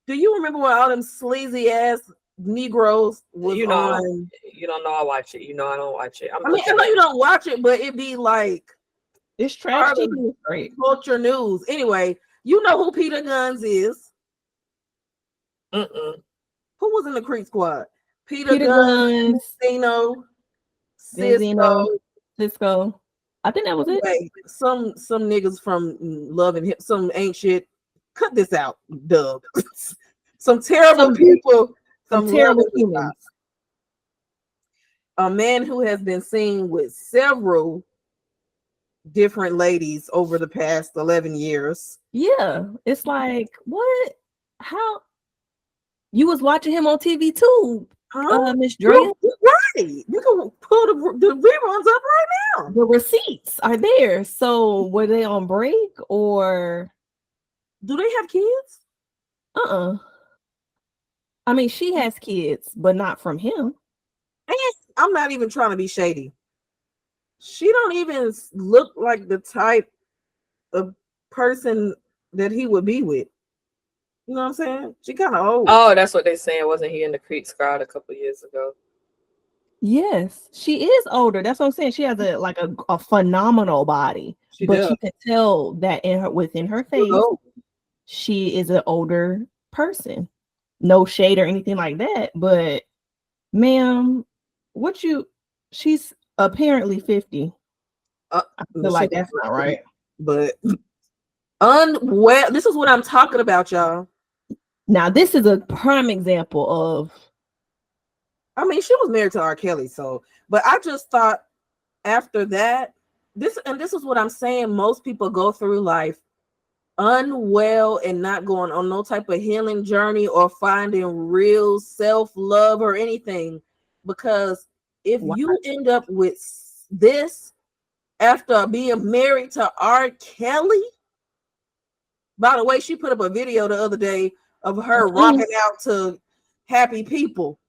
Do you remember when all them sleazy ass Negroes was on? You don't know I watch it. You know I don't watch it. I know you don't watch it, but it be like it's trash TV. Great culture news. Anyway, you know who Peter Guns is? Who was in the Creek Squad? Peter Guns, Cisco. I think that was it. Some niggas from Love and Hip, some ain't shit. Cut this out, Doug. Some terrible people from terrible humans. A man who has been seen with several different ladies over the past 11 years. Yeah, it's like, what? How? You was watching him on TV too, Miss Drea? Right. You can pull the reruns up right now. The receipts are there. So were they on break or? Do they have kids? I mean, she has kids, but not from him. And I'm not even trying to be shady. She don't even look like the type of person that he would be with. You know what I'm saying? She kind of old. Oh, that's what they're saying. Wasn't he in the Creek crowd a couple years ago? Yes, she is older. That's what I'm saying. She has a phenomenal body, She but does. you can tell that within her face, she is an older person. No shade or anything like that, but ma'am, she's apparently 50. I feel like that's not right. But unwell. This is what I'm talking about, y'all. Now, this is a prime example of. I mean, she was married to R. Kelly, but I just thought after that, this is what I'm saying. Most people go through life unwell and not going on no type of healing journey or finding real self-love or anything, because if you end up with this after being married to R. Kelly. By the way, she put up a video the other day of her rocking out to Happy People.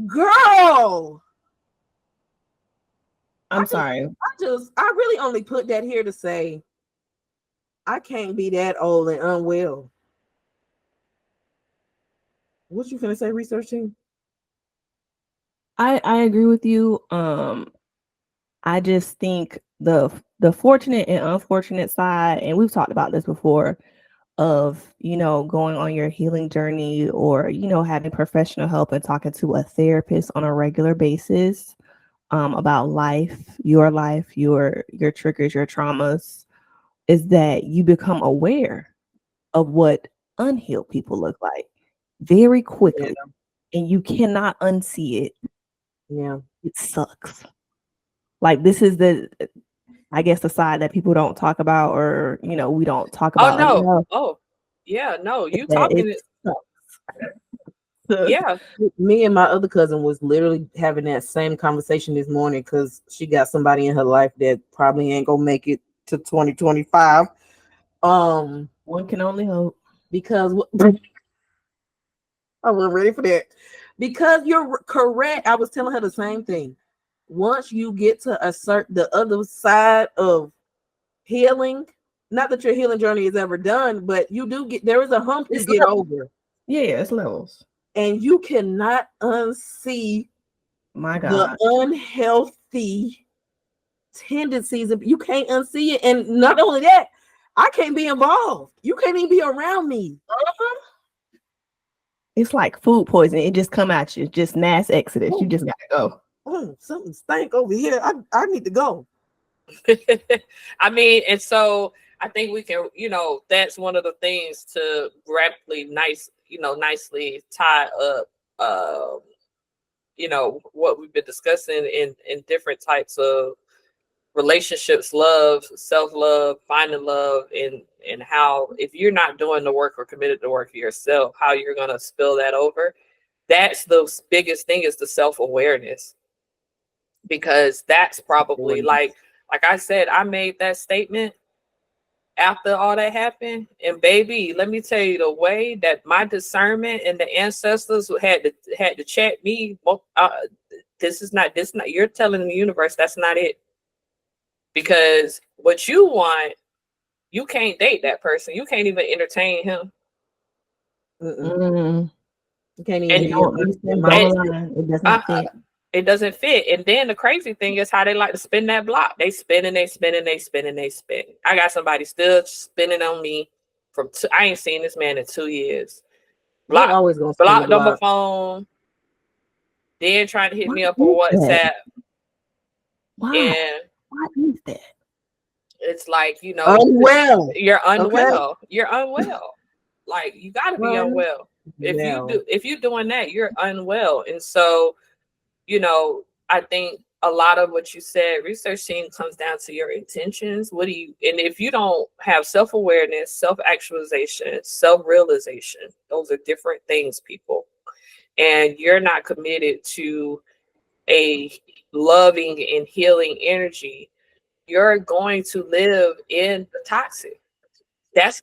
Girl, I'm sorry. I really only put that here to say I can't be that old and unwell. What you finna say, research team? I agree with you. I just think the fortunate and unfortunate side, and we've talked about this before, of going on your healing journey, or having professional help and talking to a therapist on a regular basis about life, your triggers, your traumas, is that you become aware of what unhealed people look like very quickly, and you cannot unsee it. Yeah, it sucks. Like, this is I guess the side that people don't talk about, or we don't talk about. Oh no! Enough. Oh yeah, no, you talking it. Yeah, me and my other cousin was literally having that same conversation this morning because she got somebody in her life that probably ain't gonna make it to 2025. One can only hope, because I wasn't ready for that. Because you're correct. I was telling her the same thing. Once you get to assert the other side of healing, not that your healing journey is ever done, but you do there is a hump to get over. Yeah, it's levels. And you cannot unsee the unhealthy tendencies. You can't unsee it. And not only that, I can't be involved. You can't even be around me. It's like food poisoning. It just come at you, just mass exodus. You just gotta go. Something stank over here. I need to go. I mean, and so I think we can, that's one of the things to rapidly nicely tie up, what we've been discussing in different types of relationships, love, self-love, finding love, and how, if you're not doing the work or committed to work yourself, how you're going to spill that over. That's the biggest thing, is the self-awareness, because that's probably like I said, I made that statement after all that happened. And baby, let me tell you, the way that my discernment and the ancestors had to check me, this is not, you're telling the universe that's not it. Because what you want, you can't date that person. You can't even entertain him. You can't even it doesn't fit. It doesn't fit. And then the crazy thing is how they like to spin that block. They spin and they spin and they spin and they spin. I got somebody still spinning on me I ain't seen this man in 2 years. Blocked on my phone. Then trying to hit me up on WhatsApp. Why? And why is that? It's like, unwell. You're unwell. Okay. You're unwell. Like, you got to be unwell. If you're doing that, you're unwell. And so, I think a lot of what you said, research team, comes down to your intentions. And if you don't have self-awareness, self-actualization, self-realization, those are different things, people. And you're not committed to a loving and healing energy, you're going to live in the toxic. That's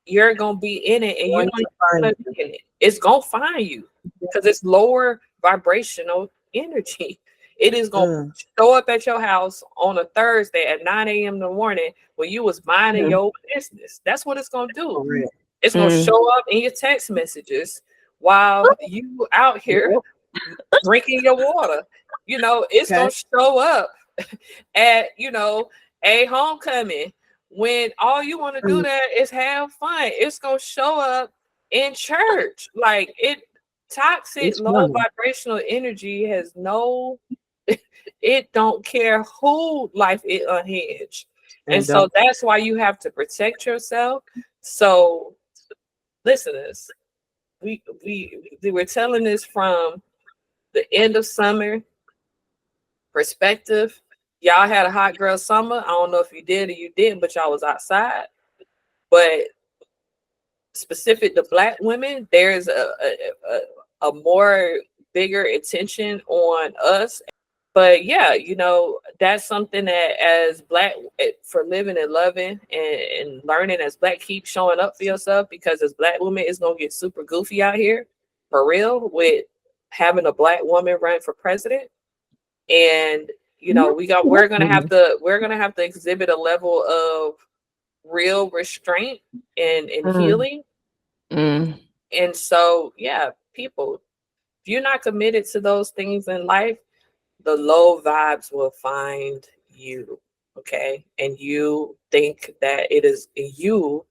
you're gonna be in it, and you Going don't to even wanna find be in it. It's gonna find you because it's lower vibrational energy. It is gonna show up at your house on a Thursday at 9 a.m. in the morning when you was minding your business. That's what it's gonna do. Correct. It's gonna show up in your text messages while you out here drinking your water. You know, it's Okay. gonna show up at, you know, a homecoming when all you want to do there is have fun. It's gonna show up in church. Like it toxic It's low coming. vibrational energy has no it don't care who life it unhinged. And And so don't that's why you have to protect yourself. So listeners, we were telling this from the end of summer perspective. Y'all had a hot girl summer. I don't know if you did or you didn't, but y'all was outside. But specific to Black women, there's a more bigger attention on us. But yeah, you know, that's something that as Black, for living and loving and learning as Black, keep showing up for yourself, because as Black women, it's gonna get super goofy out here for real with having a Black woman run for president. And you know, we're gonna have to exhibit a level of real restraint and healing. And so yeah, people, if you're not committed to those things in life, the low vibes will find you. Okay. And you think that you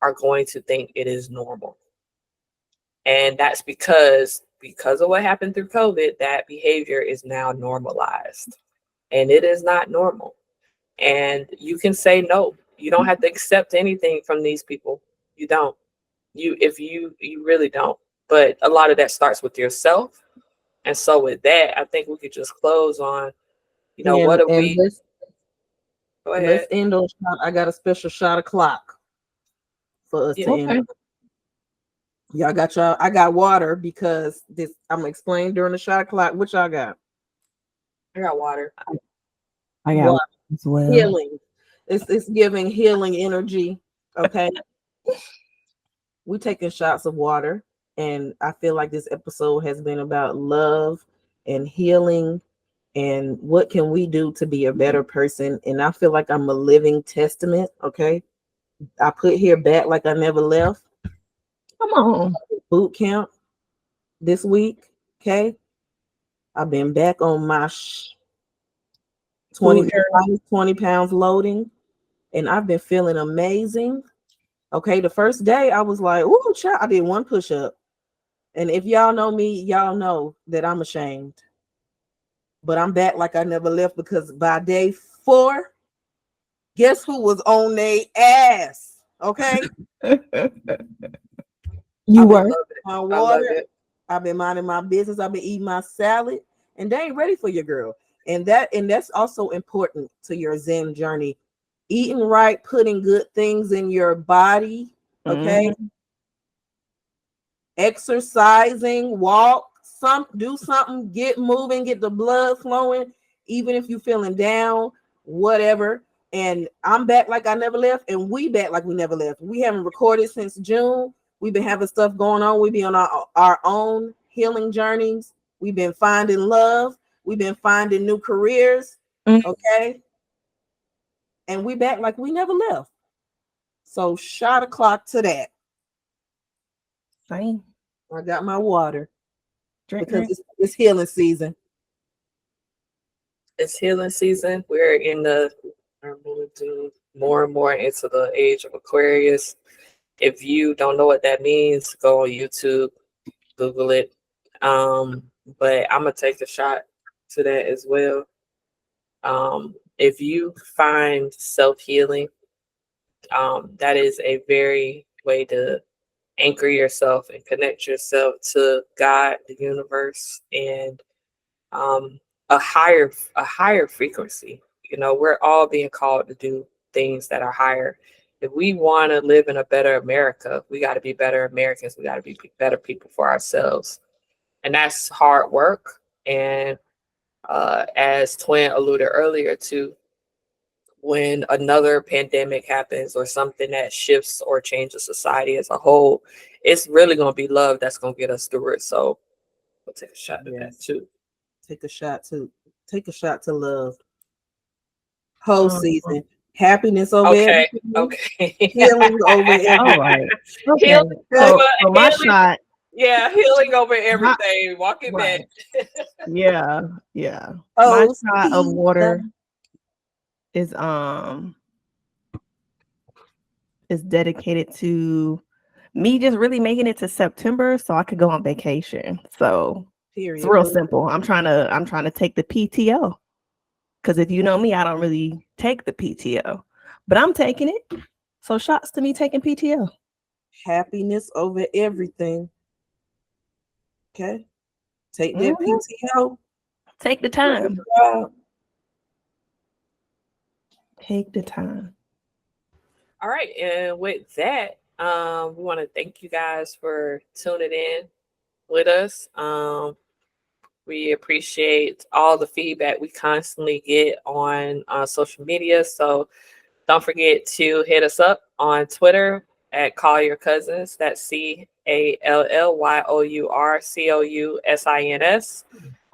are going to think it is normal. And that's because of what happened through COVID, that behavior is now normalized. And it is not normal. And you can say no. You don't have to accept anything from these people. You don't. You really don't. But a lot of that starts with yourself. And so with that, I think we could just close on, you know, what and do we go let's ahead. end on shot. I got a special shot of clock for us Yeah. to end. Y'all got y'all. I got water because this I'm gonna explain during the shot clock. What y'all got? I got water. I got Water. as well. Healing. It's giving healing energy. Okay. We taking shots of water, and I feel like this episode has been about love and healing and what can we do to be a better person. And I feel like I'm a living testament. Okay. I put here back like I never left. Come on. Boot camp this week. Okay. I've been back on my 20 pounds, 20 pounds loading, and I've been feeling amazing. Okay. The first day I was like, oh, child, I did one push up. And if y'all know me, y'all know that I'm ashamed. But I'm back like I never left, because by day 4, guess who was on their ass? Okay. You were. My I love water. it. I've been minding my business. I've been eating my salad, and they ain't ready for your girl. And that's also important to your Zen journey. Eating right, putting good things in your body. Okay. Exercising, walk, do something, get moving, get the blood flowing, even if you're feeling down, whatever. And I'm back like I never left, and we back like we never left. We haven't recorded since June. We've been having stuff going on. We've been on our own healing journeys. We've been finding love. We've been finding new careers. Okay. And we back like we never left. So shot o'clock to that. Same. I got my water because Drink. it's healing season. It's healing season. We're moving to more and more into the age of Aquarius. If you don't know what that means, go on YouTube, Google it. But I'm gonna take a shot to that as well. If you find self-healing, that is a very way to anchor yourself and connect yourself to God, the universe, and a higher frequency. You know, we're all being called to do things that are higher. If we want to live in a better America, we got to be better Americans. We got to be better people for ourselves, and that's hard work. And as Twin alluded earlier to, when another pandemic happens or something that shifts or changes society as a whole, it's really going to be love that's going to get us through it. So we'll take a shot at that too. Take a shot to love. Whole Mhm. season. Happiness over Okay. everything. Okay. Healing over everything. All right. Okay. Healing So, over so my healing. shot. Yeah, healing over everything. Walk it Right. back. Yeah. Yeah. My Oh, shot of season. water is dedicated to me just really making it to September so I could go on vacation. So Period. it's real simple. I'm trying to take the PTO. Because if you know me, I don't really take the PTO. But I'm taking it. So shots to me taking PTO. Happiness over everything. Okay. Take that PTO. Take the time. Take the time. All right. And with that, we want to thank you guys for tuning in with us. We appreciate all the feedback we constantly get on social media. So don't forget to hit us up on Twitter at Call Your Cousins. That's CALLYOURCOUSINS.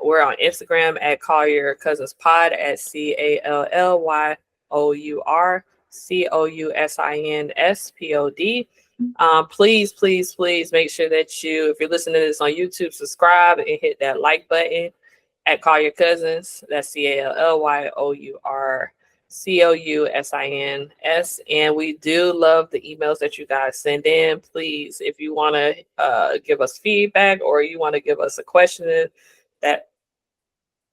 We're on Instagram at Call Your Cousins Pod at CALLYOURCOUSINSPOD. Please, please, please make sure that you, if you're listening to this on YouTube, subscribe and hit that like button at Call Your Cousins. That's CALLYOURCOUSINS. And we do love the emails that you guys send in. Please, if you want to give us feedback or you want to give us a question that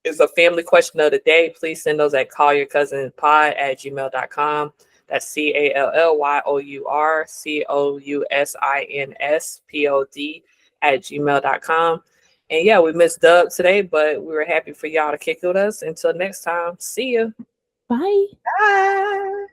is a family question of the day, please send those at callyourcousinpod@gmail.com. That's CALLYOURCOUSINSPOD@gmail.com. And yeah, we missed Dub today, but we were happy for y'all to kick with us. Until next time, see ya. Bye. Bye.